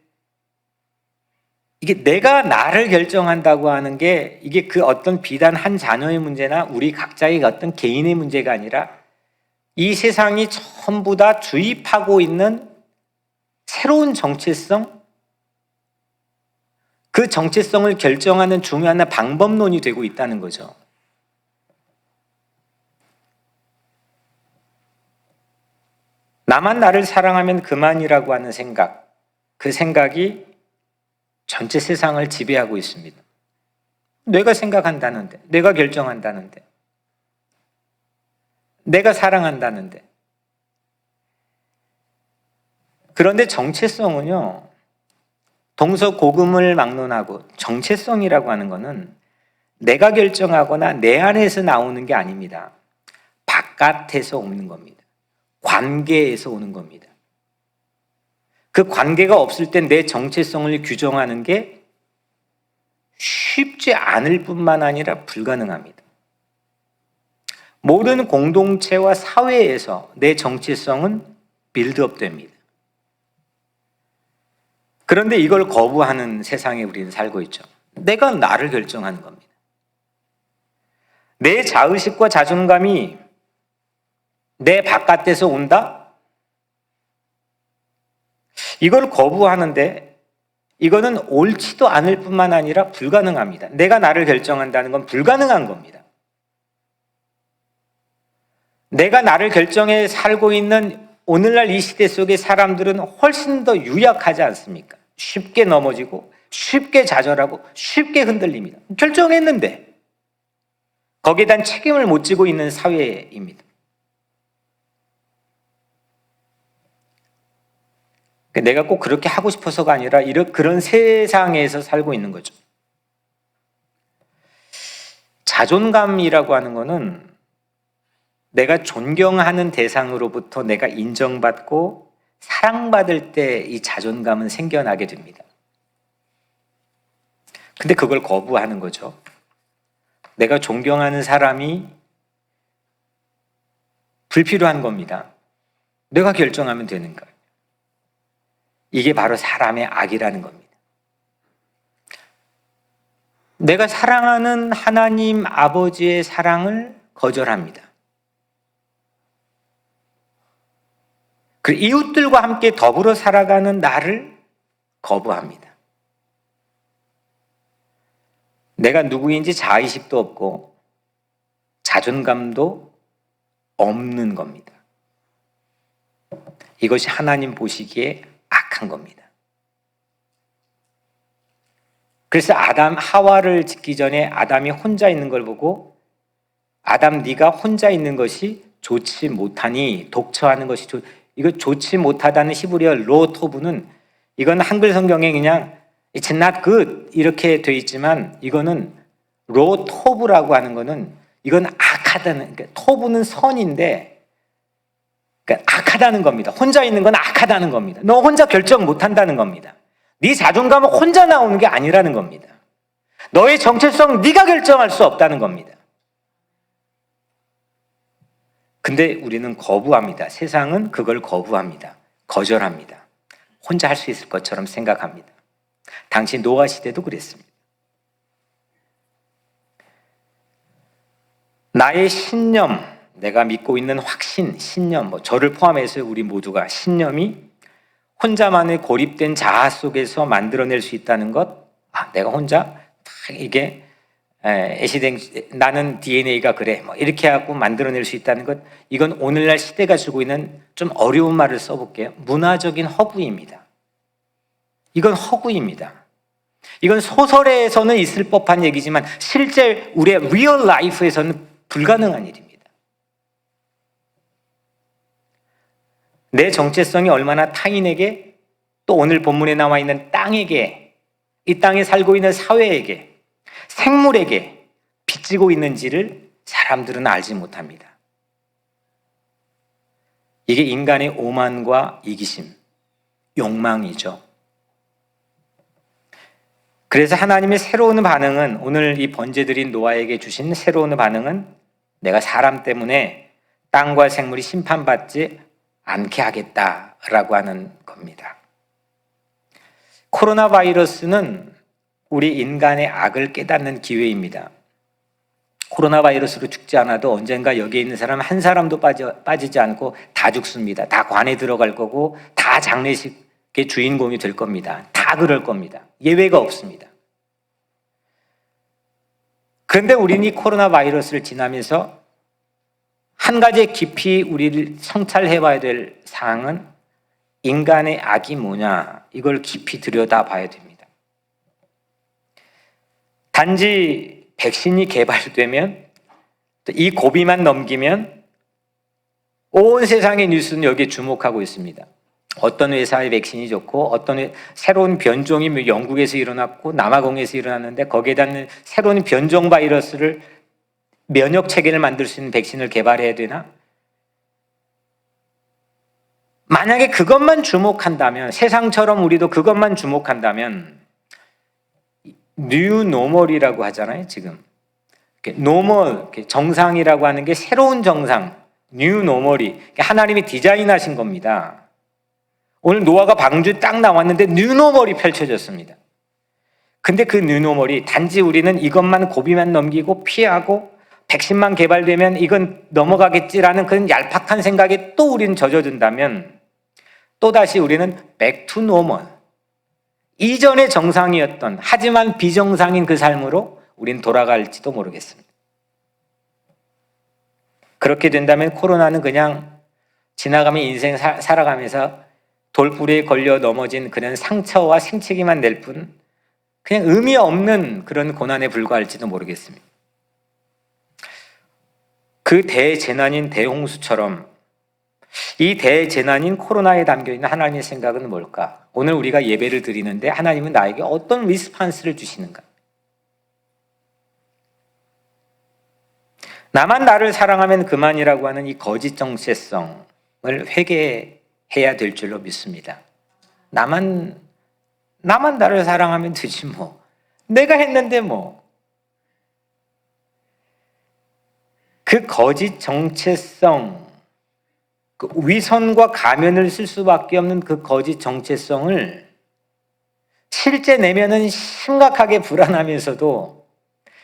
이게 내가 나를 결정한다고 하는 게 이게 그 어떤 비단 한 자녀의 문제나 우리 각자의 어떤 개인의 문제가 아니라 이 세상이 전부 다 주입하고 있는 새로운 정체성, 그 정체성을 결정하는 중요한 방법론이 되고 있다는 거죠. 나만 나를 사랑하면 그만이라고 하는 생각, 그 생각이 전체 세상을 지배하고 있습니다. 내가 생각한다는데, 내가 결정한다는데, 내가 사랑한다는데. 그런데 정체성은요, 동서고금을 막론하고 정체성이라고 하는 것은 내가 결정하거나 내 안에서 나오는 게 아닙니다. 바깥에서 오는 겁니다. 관계에서 오는 겁니다. 그 관계가 없을 땐 내 정체성을 규정하는 게 쉽지 않을 뿐만 아니라 불가능합니다. 모든 공동체와 사회에서 내 정체성은 빌드업 됩니다. 그런데 이걸 거부하는 세상에 우리는 살고 있죠. 내가 나를 결정하는 겁니다. 내 자의식과 자존감이 내 바깥에서 온다? 이걸 거부하는데 이거는 옳지도 않을 뿐만 아니라 불가능합니다. 내가 나를 결정한다는 건 불가능한 겁니다. 내가 나를 결정해 살고 있는 오늘날 이 시대 속의 사람들은 훨씬 더 유약하지 않습니까? 쉽게 넘어지고 쉽게 좌절하고 쉽게 흔들립니다. 결정했는데 거기에 대한 책임을 못 지고 있는 사회입니다. 내가 꼭 그렇게 하고 싶어서가 아니라 그런 세상에서 살고 있는 거죠. 자존감이라고 하는 거는 내가 존경하는 대상으로부터 내가 인정받고 사랑받을 때 이 자존감은 생겨나게 됩니다. 근데 그걸 거부하는 거죠. 내가 존경하는 사람이 불필요한 겁니다. 내가 결정하면 되는 거예요. 이게 바로 사람의 악이라는 겁니다. 내가 사랑하는 하나님 아버지의 사랑을 거절합니다. 그 이웃들과 함께 더불어 살아가는 나를 거부합니다. 내가 누구인지 자의식도 없고 자존감도 없는 겁니다. 이것이 하나님 보시기에 악한 겁니다. 그래서 하와를 짓기 전에 아담이 혼자 있는 걸 보고 아담 네가 혼자 있는 것이 좋지 못하니 독처하는 것이 이거 좋지 못하다는 히브리어 로토브는 이건 한글 성경에 그냥 It's not good 이렇게 돼 있지만 이거는 로토브라고 하는 거는 이건 악하다는, 그러니까 토브는 선인데 그러니까 악하다는 겁니다. 혼자 있는 건 악하다는 겁니다. 너 혼자 결정 못한다는 겁니다. 네 자존감은 혼자 나오는 게 아니라는 겁니다. 너의 정체성 네가 결정할 수 없다는 겁니다. 근데 우리는 거부합니다. 세상은 그걸 거부합니다. 거절합니다. 혼자 할 수 있을 것처럼 생각합니다. 당시 노아 시대도 그랬습니다. 나의 신념, 내가 믿고 있는 확신, 신념, 저를 포함해서 우리 모두가 신념이 혼자만의 고립된 자아 속에서 만들어낼 수 있다는 것, 내가 혼자 이게 나는 DNA가 그래 이렇게 하고 만들어낼 수 있다는 것, 이건 오늘날 시대가 주고 있는 좀 어려운 말을 써볼게요. 문화적인 허구입니다. 이건 허구입니다. 이건 소설에서는 있을 법한 얘기지만 실제 우리의 리얼 라이프에서는 불가능한 일입니다. 내 정체성이 얼마나 타인에게, 또 오늘 본문에 나와 있는 땅에게, 이 땅에 살고 있는 사회에게, 생물에게 빚지고 있는지를 사람들은 알지 못합니다. 이게 인간의 오만과 이기심, 욕망이죠. 그래서 하나님의 새로운 반응은, 오늘 이 번제드린 노아에게 주신 새로운 반응은 내가 사람 때문에 땅과 생물이 심판받지 않게 하겠다라고 하는 겁니다. 코로나 바이러스는 우리 인간의 악을 깨닫는 기회입니다. 코로나 바이러스로 죽지 않아도 언젠가 여기에 있는 사람 한 사람도 빠지지 않고 다 죽습니다. 다 관에 들어갈 거고 다 장례식의 주인공이 될 겁니다. 다 그럴 겁니다. 예외가 없습니다. 그런데 우리는 이 코로나 바이러스를 지나면서 한 가지 깊이 우리를 성찰해봐야 될 사항은 인간의 악이 뭐냐, 이걸 깊이 들여다봐야 됩니다. 단지 백신이 개발되면, 이 고비만 넘기면 온 세상의 뉴스는 여기에 주목하고 있습니다. 어떤 회사의 백신이 좋고 어떤 새로운 변종이 영국에서 일어났고 남아공에서 일어났는데 거기에 대한 새로운 변종 바이러스를 면역 체계를 만들 수 있는 백신을 개발해야 되나? 만약에 그것만 주목한다면, 세상처럼 우리도 그것만 주목한다면, 뉴 노멀이라고 하잖아요, 지금. 노멀, 정상이라고 하는 게 새로운 정상, 뉴 노멀이 하나님이 디자인하신 겁니다. 오늘 노아가 방주에 딱 나왔는데 뉴 노멀이 펼쳐졌습니다. 근데 그 뉴 노멀이 단지 우리는 이것만 고비만 넘기고 피하고 백신만 개발되면 이건 넘어가겠지라는 그런 얄팍한 생각에 또 우리는 젖어든다면 또다시 우리는 back to normal, 이전의 정상이었던 하지만 비정상인 그 삶으로 우린 돌아갈지도 모르겠습니다. 그렇게 된다면 코로나는 그냥 지나가면 인생 살아가면서 돌부리에 걸려 넘어진 그런 상처와 생채기만 낼 뿐 그냥 의미 없는 그런 고난에 불과할지도 모르겠습니다. 그 대재난인 대홍수처럼 이 대재난인 코로나에 담겨있는 하나님의 생각은 뭘까? 오늘 우리가 예배를 드리는데 하나님은 나에게 어떤 리스판스를 주시는가? 나만 나를 사랑하면 그만이라고 하는 이 거짓 정체성을 회개해야 될 줄로 믿습니다. 나만 나를 사랑하면 되지 뭐. 내가 했는데 뭐. 그 거짓 정체성, 그 위선과 가면을 쓸 수밖에 없는 그 거짓 정체성을 실제 내면은 심각하게 불안하면서도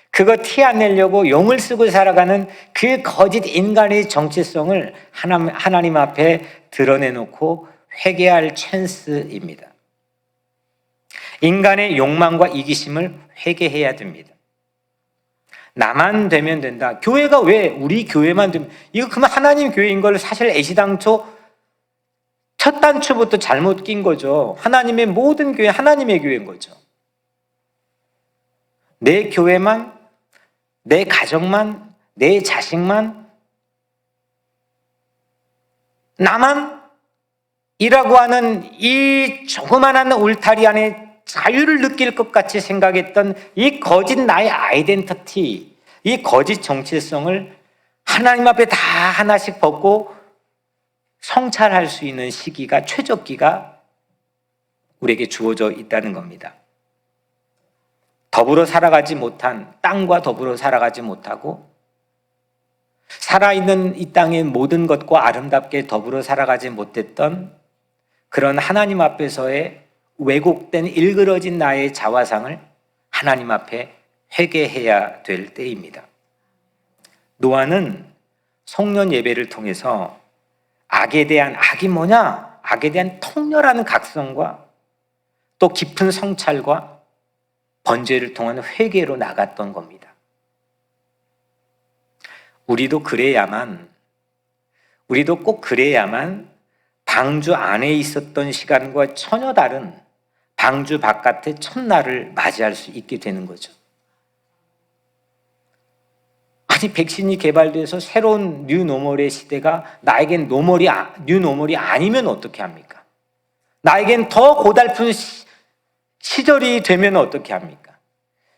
그거 티 안 내려고 용을 쓰고 살아가는 그 거짓 인간의 정체성을 하나님 앞에 드러내놓고 회개할 찬스입니다. 인간의 욕망과 이기심을 회개해야 됩니다. 나만 되면 된다. 교회가 왜 우리 교회만 되면 이거 그만 하나님 교회인 걸 사실 애시당초 첫 단추부터 잘못 낀 거죠. 하나님의 모든 교회 하나님의 교회인 거죠. 내 교회만, 내 가정만, 내 자식만, 나만 이라고 하는 이 조그만한 울타리 안에 자유를 느낄 것 같이 생각했던 이 거짓 나의 아이덴티티, 이 거짓 정체성을 하나님 앞에 다 하나씩 벗고 성찰할 수 있는 시기가, 최적기가 우리에게 주어져 있다는 겁니다. 더불어 살아가지 못한, 땅과 더불어 살아가지 못하고 살아있는 이 땅의 모든 것과 아름답게 더불어 살아가지 못했던 그런 하나님 앞에서의 왜곡된 일그러진 나의 자화상을 하나님 앞에 회개해야 될 때입니다. 노아는 송년 예배를 통해서 악에 대한, 악이 뭐냐? 악에 대한 통렬한 각성과 또 깊은 성찰과 번제를 통한 회개로 나갔던 겁니다. 우리도 꼭 그래야만 방주 안에 있었던 시간과 전혀 다른 방주 바깥의 첫날을 맞이할 수 있게 되는 거죠. 아니, 백신이 개발돼서 새로운 뉴노멀의 시대가 나에겐 뉴노멀이 아니면 어떻게 합니까? 나에겐 더 고달픈 시절이 되면 어떻게 합니까?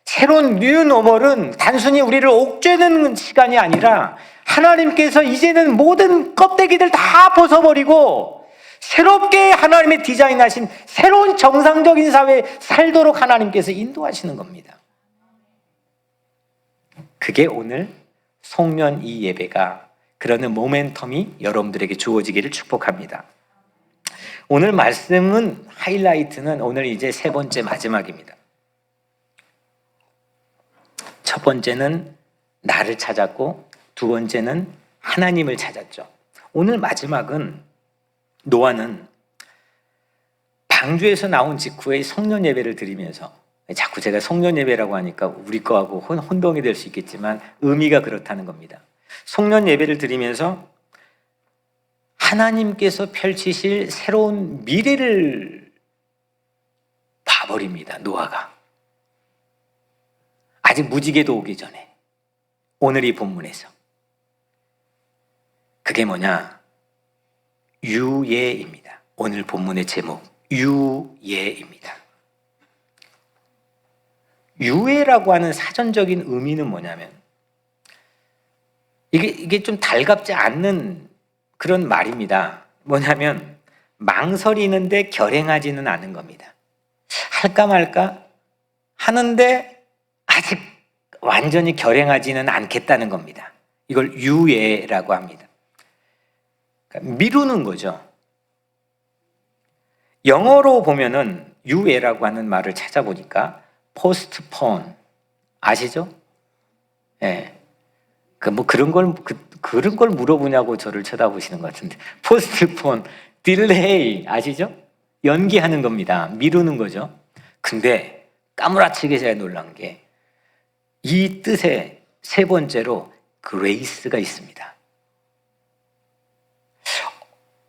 새로운 뉴노멀은 단순히 우리를 옥죄는 시간이 아니라 하나님께서 이제는 모든 껍데기들 다 벗어버리고 새롭게 하나님의 디자인하신 새로운 정상적인 사회에 살도록 하나님께서 인도하시는 겁니다. 그게 오늘 송년 이 예배가 그러는 모멘텀이 여러분들에게 주어지기를 축복합니다. 오늘 말씀은 하이라이트는 오늘 이제 세 번째 마지막입니다. 첫 번째는 나를 찾았고 두 번째는 하나님을 찾았죠. 오늘 마지막은 노아는 방주에서 나온 직후에 성년 예배를 드리면서, 자꾸 제가 성년 예배라고 하니까 우리 거하고 혼동이 될 수 있겠지만 의미가 그렇다는 겁니다. 성년 예배를 드리면서 하나님께서 펼치실 새로운 미래를 봐버립니다. 노아가 아직 무지개도 오기 전에 오늘 이 본문에서 그게 뭐냐? 유예입니다. 오늘 본문의 제목 유예입니다. 유예라고 하는 사전적인 의미는 뭐냐면 이게 좀 달갑지 않는 그런 말입니다. 뭐냐면 망설이는데 결행하지는 않은 겁니다. 할까 말까 하는데 아직 완전히 결행하지는 않겠다는 겁니다. 이걸 유예라고 합니다. 그러니까 미루는 거죠. 영어로 보면은 유예라고 하는 말을 찾아보니까 postpone 아시죠? 예. 그런 걸 물어보냐고 저를 쳐다보시는 것 같은데 postpone, delay 아시죠? 연기하는 겁니다. 미루는 거죠. 근데 까무라치게 제가 놀란 게 이 뜻의 세 번째로 그레이스가 있습니다.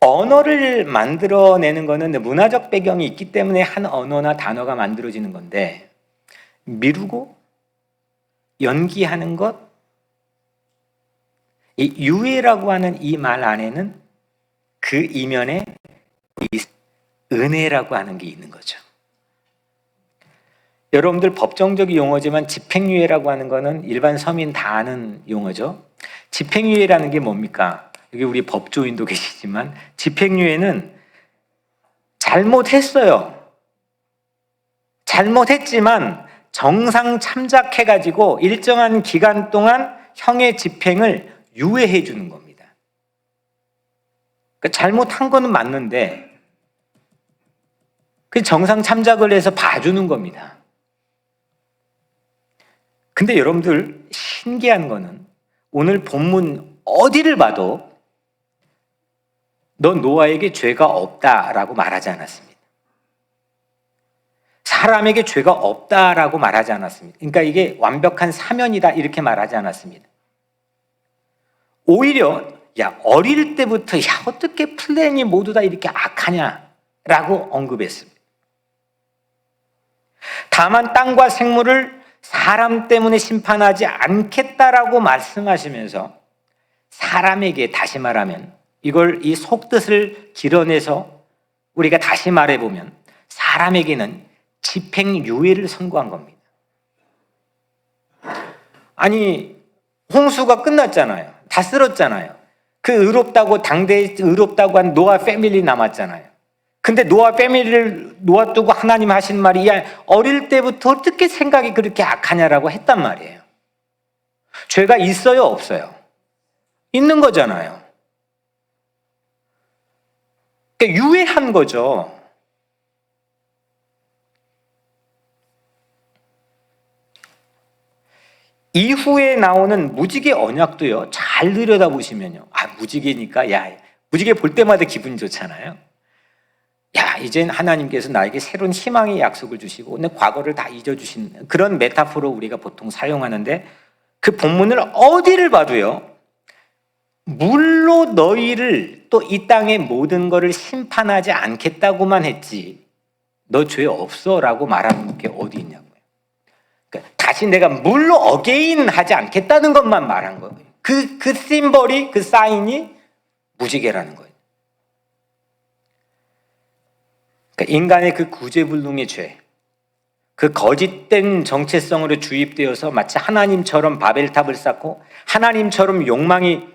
언어를 만들어내는 거는 문화적 배경이 있기 때문에 한 언어나 단어가 만들어지는 건데, 미루고 연기하는 것, 이 유해라고 하는 이 말 안에는 그 이면에 이 은혜라고 하는 게 있는 거죠. 여러분들 법정적 용어지만 집행유예라고 하는 거는 일반 서민 다 아는 용어죠. 집행유예라는 게 뭡니까? 여기 우리 법조인도 계시지만 집행유예는 잘못했어요. 잘못했지만 정상 참작해가지고 일정한 기간 동안 형의 집행을 유예해 주는 겁니다. 그러니까 잘못한 거는 맞는데 그 정상 참작을 해서 봐주는 겁니다. 근데 여러분들 신기한 거는 오늘 본문 어디를 봐도 너 노아에게 죄가 없다라고 말하지 않았습니다. 사람에게 죄가 없다라고 말하지 않았습니다. 그러니까 이게 완벽한 사면이다 이렇게 말하지 않았습니다. 오히려 야 어릴 때부터 야 어떻게 플랜이 모두 다 이렇게 악하냐라고 언급했습니다. 다만 땅과 생물을 사람 때문에 심판하지 않겠다라고 말씀하시면서 사람에게, 다시 말하면 이걸 이 속뜻을 길어내서 우리가 다시 말해보면 사람에게는 집행유예를 선고한 겁니다. 아니 홍수가 끝났잖아요. 다 쓸었잖아요. 그 의롭다고 당대에 의롭다고 한 노아 패밀리 남았잖아요. 근데 노아 패밀리를 놓아두고 하나님 하신 말이 야 어릴 때부터 어떻게 생각이 그렇게 악하냐라고 했단 말이에요. 죄가 있어요 없어요? 있는 거잖아요. 그러니까 유예한 거죠. 이후에 나오는 무지개 언약도요 잘 들여다보시면요 무지개니까 야 무지개 볼 때마다 기분이 좋잖아요. 야 이젠 하나님께서 나에게 새로운 희망의 약속을 주시고 내 과거를 다 잊어주신 그런 메타포로 우리가 보통 사용하는데, 그 본문을 어디를 봐도요 물로 너희를 또 이 땅의 모든 것을 심판하지 않겠다고만 했지 너 죄 없어 라고 말하는 게 어디 있냐고요. 그러니까 다시 내가 물로 어게인 하지 않겠다는 것만 말한 거예요. 그 심벌이, 그 사인이 무지개라는 거예요. 그러니까 인간의 그 구제불능의 죄, 그 거짓된 정체성으로 주입되어서 마치 하나님처럼 바벨탑을 쌓고 하나님처럼 욕망이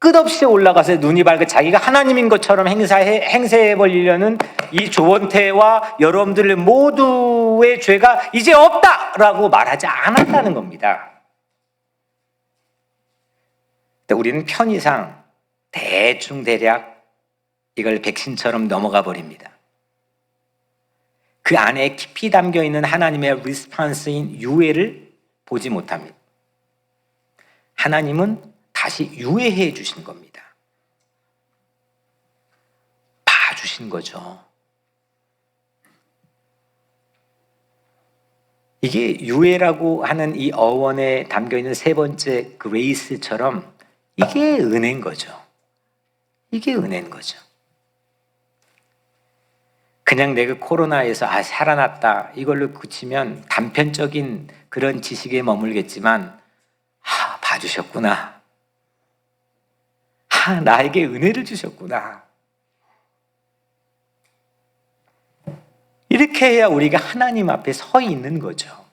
끝없이 올라가서 눈이 밝고 자기가 하나님인 것처럼 행세해버리려는 이 조원태와 여러분들 모두의 죄가 이제 없다라고 말하지 않았다는 겁니다. 우리는 편의상 대충 대략 이걸 백신처럼 넘어가 버립니다. 그 안에 깊이 담겨있는 하나님의 리스판스인 유예를 보지 못합니다. 하나님은 다시 유예해 주신 겁니다. 봐주신 거죠. 이게 유예라고 하는 이 어원에 담겨있는 세 번째 그레이스처럼 이게 은혜인 거죠. 이게 은혜인 거죠. 그냥 내가 코로나에서 살아났다 이걸로 그치면 단편적인 그런 지식에 머물겠지만 봐주셨구나. 나에게 은혜를 주셨구나. 이렇게 해야 우리가 하나님 앞에 서 있는 거죠.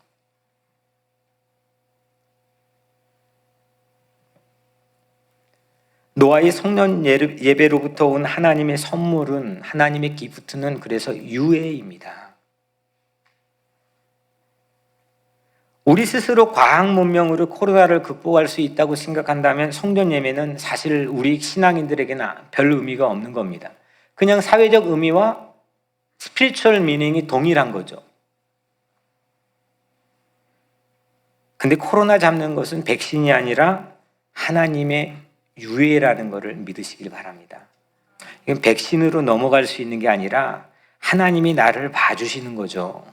노아의 성년 예배로부터 온 하나님의 선물은, 하나님의 기프트는 그래서 유예입니다. 우리 스스로 과학 문명으로 코로나를 극복할 수 있다고 생각한다면 성전 예배는 사실 우리 신앙인들에게는 별 의미가 없는 겁니다. 그냥 사회적 의미와 스피리추얼 미닝이 동일한 거죠. 근데 코로나 잡는 것은 백신이 아니라 하나님의 유예라는 것을 믿으시길 바랍니다. 이건 백신으로 넘어갈 수 있는 게 아니라 하나님이 나를 봐주시는 거죠.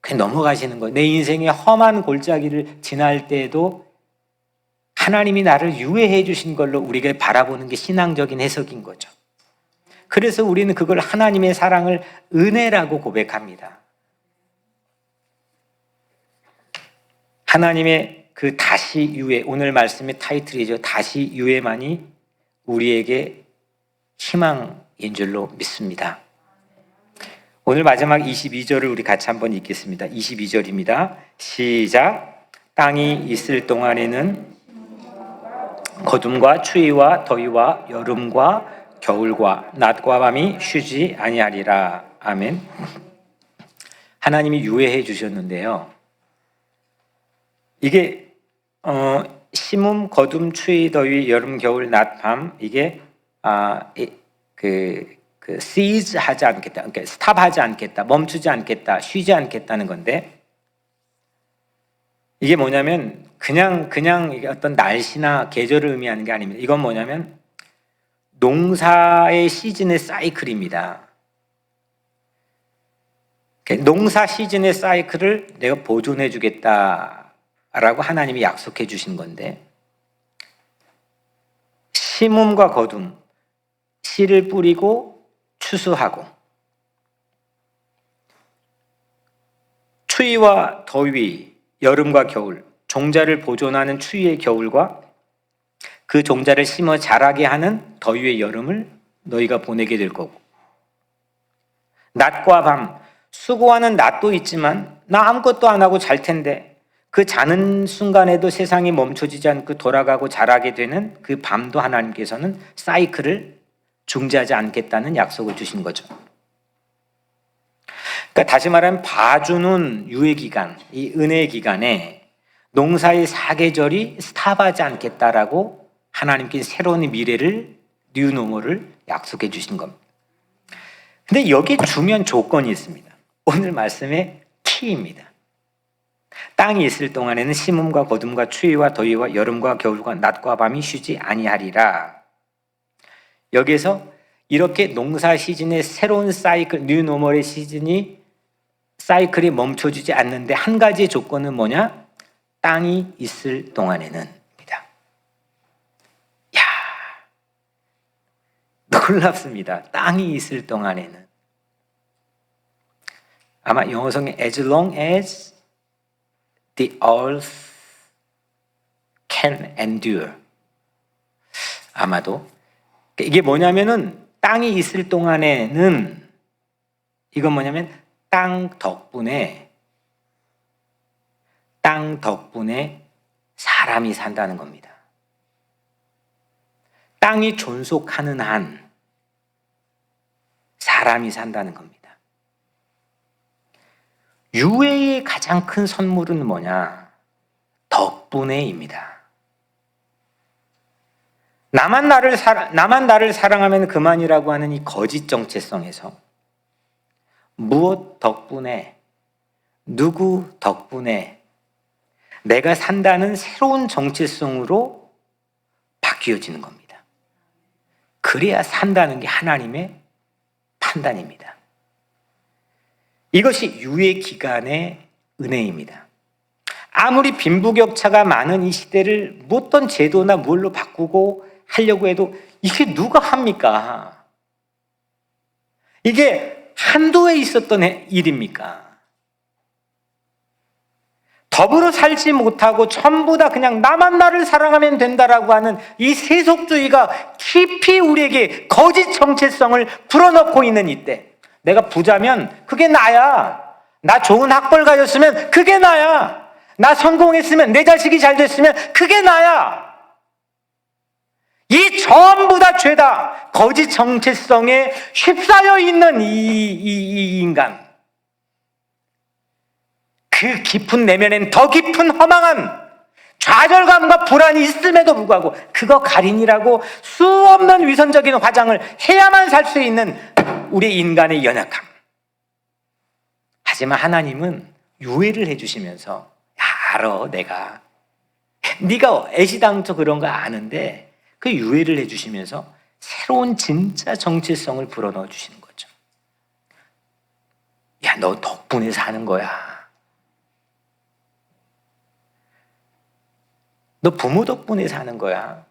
그냥 넘어가시는 거예요. 내 인생의 험한 골짜기를 지날 때에도 하나님이 나를 유예해 주신 걸로 우리가 바라보는 게 신앙적인 해석인 거죠. 그래서 우리는 그걸 하나님의 사랑을 은혜라고 고백합니다. 하나님의 그 다시 유예, 오늘 말씀의 타이틀이죠. 다시 유예만이 우리에게 희망인 줄로 믿습니다. 오늘 마지막 22절을 우리 같이 한번 읽겠습니다. 22절입니다. 시작. 땅이 있을 동안에는 거둠과 추위와 더위와 여름과 겨울과 낮과 밤이 쉬지 아니하리라. 아멘. 하나님이 유예해 주셨는데요. 이게 심음, 거둠, 추위, 더위, 여름, 겨울, 낮, 밤 이게 cease 하지 않겠다, 그러니까 stop 하지 않겠다, 멈추지 않겠다, 쉬지 않겠다는 건데 이게 뭐냐면 그냥 이게 어떤 날씨나 계절을 의미하는 게 아닙니다. 이건 뭐냐면 농사의 시즌의 사이클입니다. 농사 시즌의 사이클을 내가 보존해 주겠다라고 하나님이 약속해 주신 건데 심음과 거둠, 씨를 뿌리고 추수하고 추위와 더위, 여름과 겨울, 종자를 보존하는 추위의 겨울과 그 종자를 심어 자라게 하는 더위의 여름을 너희가 보내게 될 거고 낮과 밤, 수고하는 낮도 있지만 나 아무것도 안 하고 잘 텐데 그 자는 순간에도 세상이 멈춰지지 않고 돌아가고 자라게 되는 그 밤도 하나님께서는 사이클을 중지하지 않겠다는 약속을 주신 거죠. 그러니까 다시 말하면 봐주는 유예 기간, 이 은혜의 기간에 농사의 사계절이 스탑하지 않겠다라고 하나님께 새로운 미래를 뉴노멀을 약속해 주신 겁니다. 근데 여기 중요한 조건이 있습니다. 오늘 말씀의 키입니다. 땅이 있을 동안에는 심음과 거둠과 추위와 더위와 여름과 겨울과 낮과 밤이 쉬지 아니하리라. 여기에서 이렇게 농사 시즌의 새로운 사이클, 뉴노멀의 시즌이 사이클이 멈춰지지 않는데 한 가지의 조건은 뭐냐? 땅이 있을 동안에는 놀랍습니다. 땅이 있을 동안에는 아마 영어성에 as long as the earth can endure 아마도 이게 뭐냐면은 땅이 있을 동안에는 이건 뭐냐면 땅 덕분에 사람이 산다는 겁니다. 땅이 존속하는 한 사람이 산다는 겁니다. 유해의 가장 큰 선물은 뭐냐? 덕분에입니다. 나만 나를 사랑하면 그만이라고 하는 이 거짓 정체성에서 무엇 덕분에, 누구 덕분에 내가 산다는 새로운 정체성으로 바뀌어지는 겁니다. 그래야 산다는 게 하나님의 판단입니다. 이것이 유예 기간의 은혜입니다. 아무리 빈부격차가 많은 이 시대를 어떤 제도나 뭘로 바꾸고 하려고 해도 이게 누가 합니까? 이게 한도에 있었던 일입니까? 더불어 살지 못하고 전부 다 그냥 나만 나를 사랑하면 된다라고 하는 이 세속주의가 깊이 우리에게 거짓 정체성을 불어넣고 있는 이때 내가 부자면 그게 나야. 나 좋은 학벌 가졌으면 그게 나야. 나 성공했으면 내 자식이 잘 됐으면 그게 나야. 이 전부 다 죄다. 거짓 정체성에 휩싸여 있는 이 인간. 그 깊은 내면엔 더 깊은 허망함, 좌절감과 불안이 있음에도 불구하고 그거 가리니라고 수없는 위선적인 화장을 해야만 살 수 있는 우리 인간의 연약함. 하지만 하나님은 유예를 해주시면서 알아 내가 네가 애시당초 그런 거 아는데 그 유예를 해주시면서 새로운 진짜 정체성을 불어넣어 주시는 거죠. 야, 너 덕분에 사는 거야. 너 부모 덕분에 사는 거야.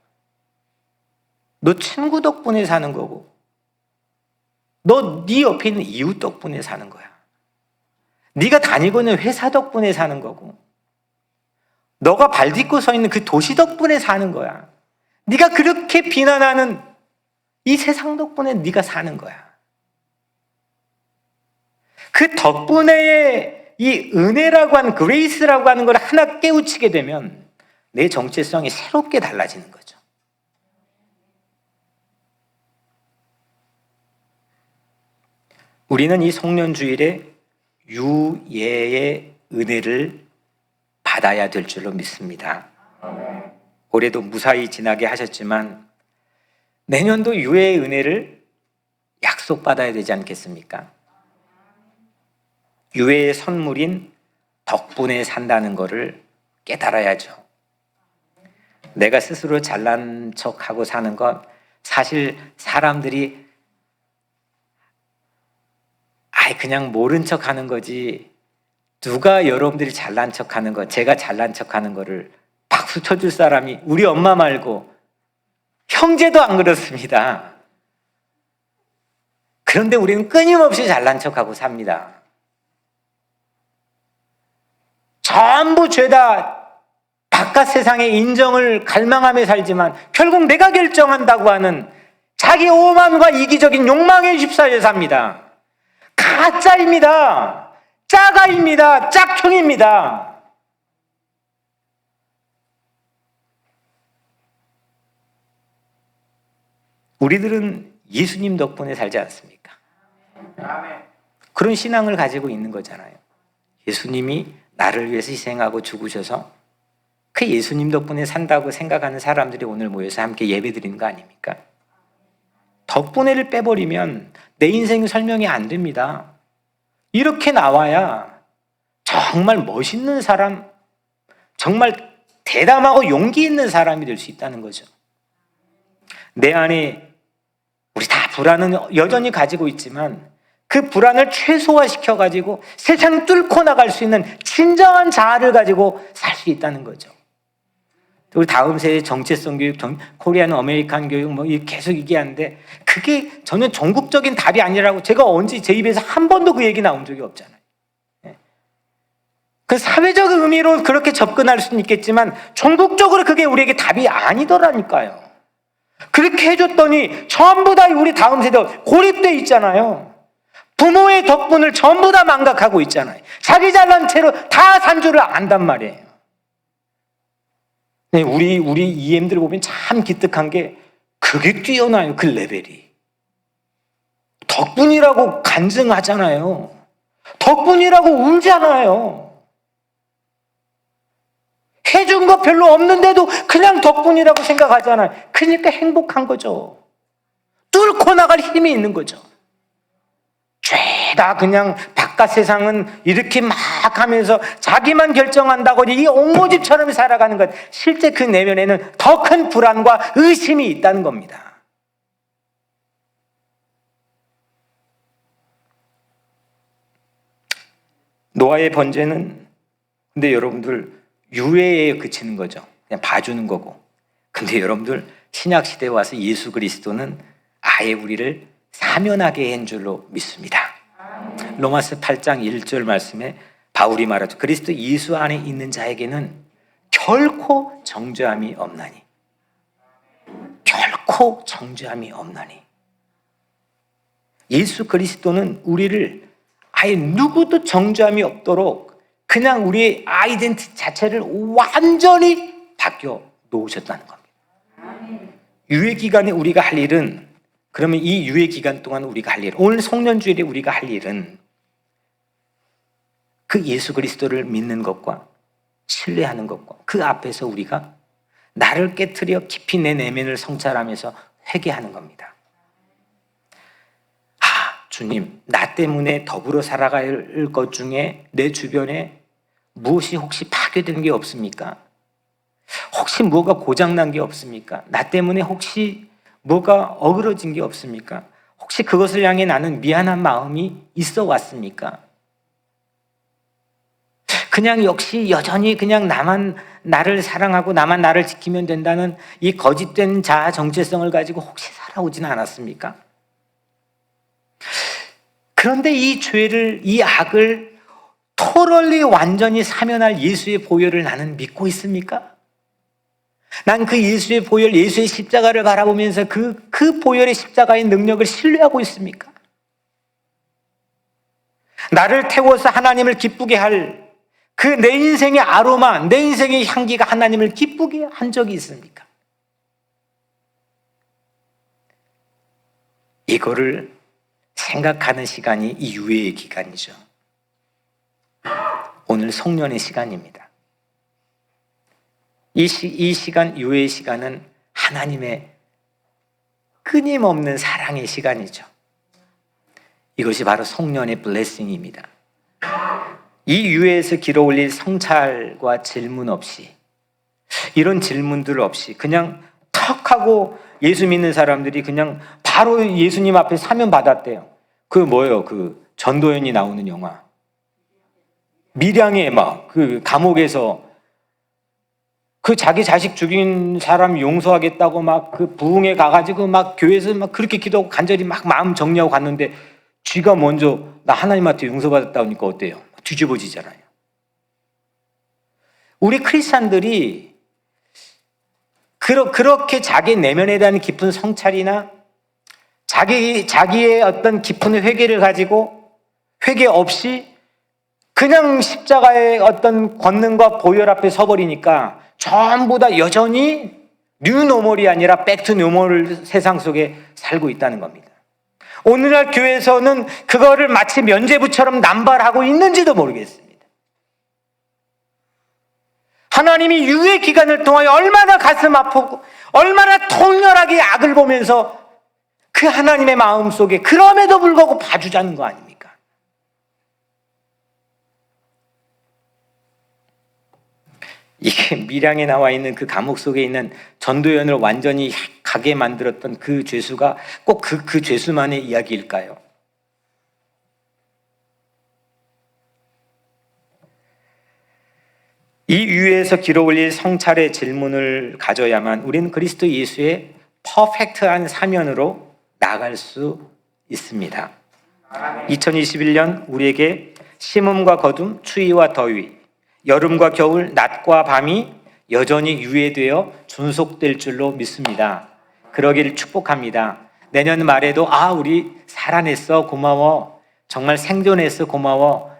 너 친구 덕분에 사는 거고, 너 네 옆에 있는 이웃 덕분에 사는 거야. 네가 다니고 있는 회사 덕분에 사는 거고, 너가 발 딛고 서 있는 그 도시 덕분에 사는 거야. 네가 그렇게 비난하는 이 세상 덕분에 네가 사는 거야. 그 덕분에 이 은혜라고 하는, 그레이스라고 하는 걸 하나 깨우치게 되면 내 정체성이 새롭게 달라지는 거죠. 우리는 이 송년주일에 유예의 은혜를 받아야 될 줄로 믿습니다. 올해도 무사히 지나게 하셨지만 내년도 유예의 은혜를 약속받아야 되지 않겠습니까? 유예의 선물인 덕분에 산다는 것을 깨달아야죠. 내가 스스로 잘난 척하고 사는 건 사실 사람들이 그냥 모른 척하는 거지, 누가 여러분들이 잘난 척하는 거, 제가 잘난 척하는 거를 박수 쳐줄 사람이 우리 엄마 말고 형제도 안 그렇습니다. 그런데 우리는 끊임없이 잘난 척하고 삽니다. 전부 죄다 바깥 세상의 인정을 갈망하며 살지만 결국 내가 결정한다고 하는 자기 오만과 이기적인 욕망에 휩싸여 삽니다. 가짜입니다. 짜가입니다. 짝퉁입니다. 우리들은 예수님 덕분에 살지 않습니까? 그런 신앙을 가지고 있는 거잖아요. 예수님이 나를 위해서 희생하고 죽으셔서 그 예수님 덕분에 산다고 생각하는 사람들이 오늘 모여서 함께 예배드리는 거 아닙니까? 덕분에를 빼버리면 내 인생 설명이 안 됩니다. 이렇게 나와야 정말 멋있는 사람, 정말 대담하고 용기 있는 사람이 될 수 있다는 거죠. 내 안에 우리 다 불안은 여전히 가지고 있지만 그 불안을 최소화시켜가지고 세상 뚫고 나갈 수 있는 진정한 자아를 가지고 살 수 있다는 거죠. 우리 다음 세대 정체성 교육, 코리안 어메리칸 교육 계속 얘기하는데 그게 저는 전국적인 답이 아니라고 제가 언제 제 입에서 한 번도 그 얘기 나온 적이 없잖아요. 그 사회적 의미로 그렇게 접근할 수는 있겠지만 전국적으로 그게 우리에게 답이 아니더라니까요. 그렇게 해줬더니 전부 다 우리 다음 세대 고립돼 있잖아요. 부모의 덕분을 전부 다 망각하고 있잖아요. 자기 잘난 채로 다 산 줄을 안단 말이에요. 우리 EM들 보면 참 기특한 게 그게 뛰어나요. 그 레벨이. 덕분이라고 간증하잖아요. 덕분이라고 울잖아요. 해준 거 별로 없는데도 그냥 덕분이라고 생각하잖아요. 그러니까 행복한 거죠. 뚫고 나갈 힘이 있는 거죠. 죄다 그냥 바깥 세상은 이렇게 막 하면서 자기만 결정한다고 이 옹모집처럼 살아가는 것, 실제 그 내면에는 더 큰 불안과 의심이 있다는 겁니다. 노아의 번제는 근데 여러분들 유예에 그치는 거죠. 그냥 봐주는 거고. 근데 여러분들 신약 시대에 와서 예수 그리스도는 아예 우리를 사면하게 한 줄로 믿습니다. 로마서 8장 1절 말씀에 바울이 말하죠. 그리스도 예수 안에 있는 자에게는 결코 정죄함이 없나니. 결코 정죄함이 없나니. 예수 그리스도는 우리를 아예 누구도 정죄함이 없도록 그냥 우리의 아이덴티티 자체를 완전히 바뀌어 놓으셨다는 겁니다. 유예 기간에 우리가 할 일은, 그러면 이 유예 기간 동안 우리가 할 일, 오늘 송년주일에 우리가 할 일은 그 예수 그리스도를 믿는 것과 신뢰하는 것과 그 앞에서 우리가 나를 깨트려 깊이 내 내면을 성찰하면서 회개하는 겁니다. 주님, 나 때문에 더불어 살아갈 것 중에 내 주변에 무엇이 혹시 파괴된 게 없습니까? 혹시 뭐가 고장난 게 없습니까? 나 때문에 혹시 뭐가 어그러진 게 없습니까? 혹시 그것을 향해 나는 미안한 마음이 있어 왔습니까? 그냥 역시 여전히 그냥 나만 나를 사랑하고 나만 나를 지키면 된다는 이 거짓된 자아 정체성을 가지고 혹시 살아오지는 않았습니까? 그런데 이 죄를, 이 악을 토럴리 완전히 사면할 예수의 보혈을 나는 믿고 있습니까? 난 그 예수의 보혈, 예수의 십자가를 바라보면서 그 보혈의 십자가의 능력을 신뢰하고 있습니까? 나를 태워서 하나님을 기쁘게 할 그 내 인생의 아로마, 내 인생의 향기가 하나님을 기쁘게 한 적이 있습니까? 이거를 생각하는 시간이 이 유예의 기간이죠. 오늘 송년의 시간입니다. 이 시간, 유예의 시간은 하나님의 끊임없는 사랑의 시간이죠. 이것이 바로 송년의 블레싱입니다. 이 유예에서 길어올릴 성찰과 질문 없이, 이런 질문들 없이 그냥 턱 하고 예수 믿는 사람들이 그냥 바로 예수님 앞에 사면 받았대요. 그 뭐예요? 그 전도연이 나오는 영화. 밀양에 막 그 감옥에서 그 자기 자식 죽인 사람 용서하겠다고 막 그 부흥회 가가지고 막 교회에서 막 그렇게 기도하고 간절히 막 마음 정리하고 갔는데 쥐가 먼저 나 하나님한테 용서받았다고 하니까 어때요? 뒤집어지잖아요. 우리 크리스찬들이 그렇게 자기 내면에 대한 깊은 성찰이나 자기의 어떤 깊은 회개를 가지고 회개 없이 그냥 십자가의 어떤 권능과 보혈 앞에 서버리니까 전부 다 여전히 뉴노멀이 아니라 백투노멀 세상 속에 살고 있다는 겁니다. 오늘날 교회에서는 그거를 마치 면죄부처럼 남발하고 있는지도 모르겠습니다. 하나님이 유예 기간을 통하여 얼마나 가슴 아프고 얼마나 통렬하게 악을 보면서 그 하나님의 마음 속에 그럼에도 불구하고 봐주자는 거 아닙니까? 이게 밀양에 나와 있는 그 감옥 속에 있는 전도연을 완전히 가게 만들었던 그 죄수가 꼭 그 죄수만의 이야기일까요? 이 유예에서 길어올릴 성찰의 질문을 가져야만 우리는 그리스도 예수의 퍼펙트한 사면으로 나갈 수 있습니다. 2021년 우리에게 심음과 거둠, 추위와 더위, 여름과 겨울, 낮과 밤이 여전히 유예되어 존속될 줄로 믿습니다. 그러기를 축복합니다. 내년 말에도 우리 살아냈어 고마워, 정말 생존했어 고마워,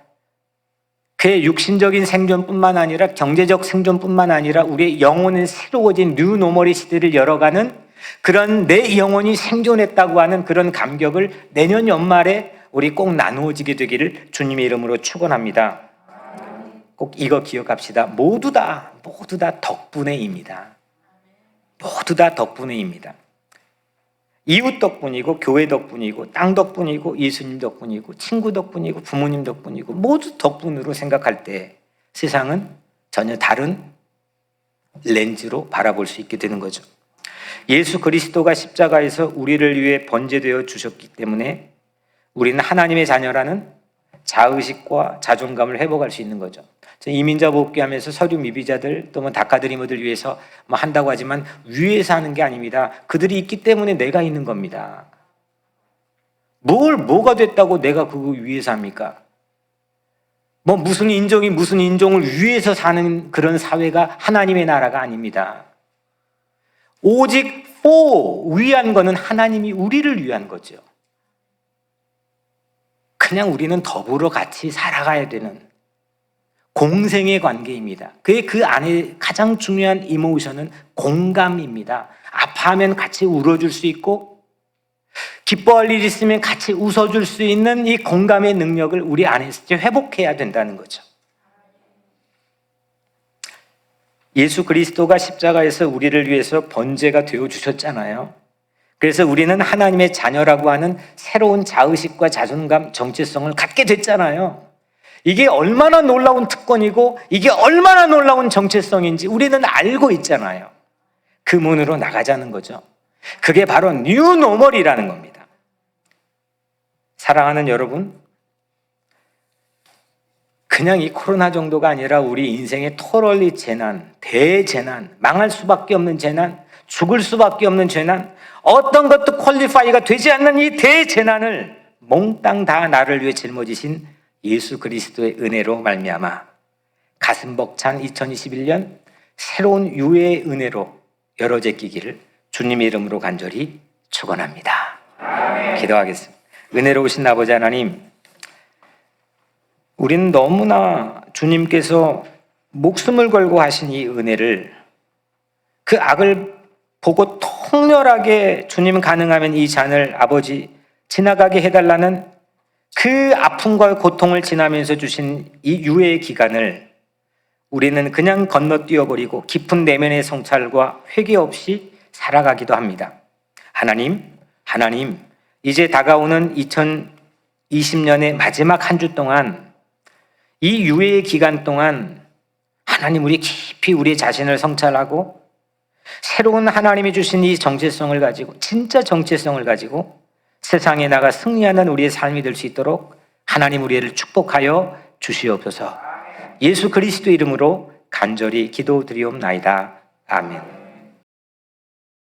그의 육신적인 생존뿐만 아니라 경제적 생존뿐만 아니라 우리의 영혼은 새로워진 뉴노멀의 시대를 열어가는 그런 내 영혼이 생존했다고 하는 그런 감격을 내년 연말에 우리 꼭 나누어지게 되기를 주님의 이름으로 축원합니다. 꼭 이거 기억합시다. 모두 다 덕분에입니다. 모두 다 덕분에입니다. 이웃 덕분이고 교회 덕분이고 땅 덕분이고 예수님 덕분이고 친구 덕분이고 부모님 덕분이고 모두 덕분으로 생각할 때 세상은 전혀 다른 렌즈로 바라볼 수 있게 되는 거죠. 예수 그리스도가 십자가에서 우리를 위해 번제되어 주셨기 때문에 우리는 하나님의 자녀라는 자의식과 자존감을 회복할 수 있는 거죠. 이민자 복귀하면서 서류 미비자들 또는 다카드리머들 위해서 한다고 하지만 위에서 하는 게 아닙니다. 그들이 있기 때문에 내가 있는 겁니다. 뭐가 됐다고 내가 그거 위에서 합니까? 무슨 인종이 무슨 인종을 위해서 사는 그런 사회가 하나님의 나라가 아닙니다. 오직 위한 거는 하나님이 우리를 위한 거죠. 그냥 우리는 더불어 같이 살아가야 되는 공생의 관계입니다. 그 안에 가장 중요한 이모션은 공감입니다. 아파하면 같이 울어줄 수 있고 기뻐할 일 있으면 같이 웃어줄 수 있는 이 공감의 능력을 우리 안에서 회복해야 된다는 거죠. 예수 그리스도가 십자가에서 우리를 위해서 번제가 되어주셨잖아요. 그래서 우리는 하나님의 자녀라고 하는 새로운 자의식과 자존감, 정체성을 갖게 됐잖아요. 이게 얼마나 놀라운 특권이고 이게 얼마나 놀라운 정체성인지 우리는 알고 있잖아요. 그 문으로 나가자는 거죠. 그게 바로 뉴노멀이라는 겁니다. 사랑하는 여러분, 그냥 이 코로나 정도가 아니라 우리 인생의 토럴리 재난, 대재난, 망할 수밖에 없는 재난, 죽을 수밖에 없는 재난, 어떤 것도 퀄리파이가 되지 않는 이 대재난을 몽땅 다 나를 위해 짊어지신 예수 그리스도의 은혜로 말미암아 가슴 벅찬 2021년 새로운 유해의 은혜로 열어제 끼기를 주님의 이름으로 간절히 축원합니다. 기도하겠습니다. 은혜로우신 아버지 하나님, 우리는 너무나 주님께서 목숨을 걸고 하신 이 은혜를, 그 악을 보고 통렬하게 주님 가능하면 이 잔을 아버지 지나가게 해달라는 그 아픔과 고통을 지나면서 주신 이 유예의 기간을 우리는 그냥 건너뛰어버리고 깊은 내면의 성찰과 회개 없이 살아가기도 합니다. 하나님, 이제 다가오는 2020년의 마지막 한 주 동안, 이 유예의 기간 동안 하나님, 우리 깊이 우리 자신을 성찰하고 새로운 하나님이 주신 이 정체성을 가지고, 진짜 정체성을 가지고 세상에 나가 승리하는 우리의 삶이 될 수 있도록 하나님 우리를 축복하여 주시옵소서. 예수 그리스도 이름으로 간절히 기도드리옵나이다. 아멘.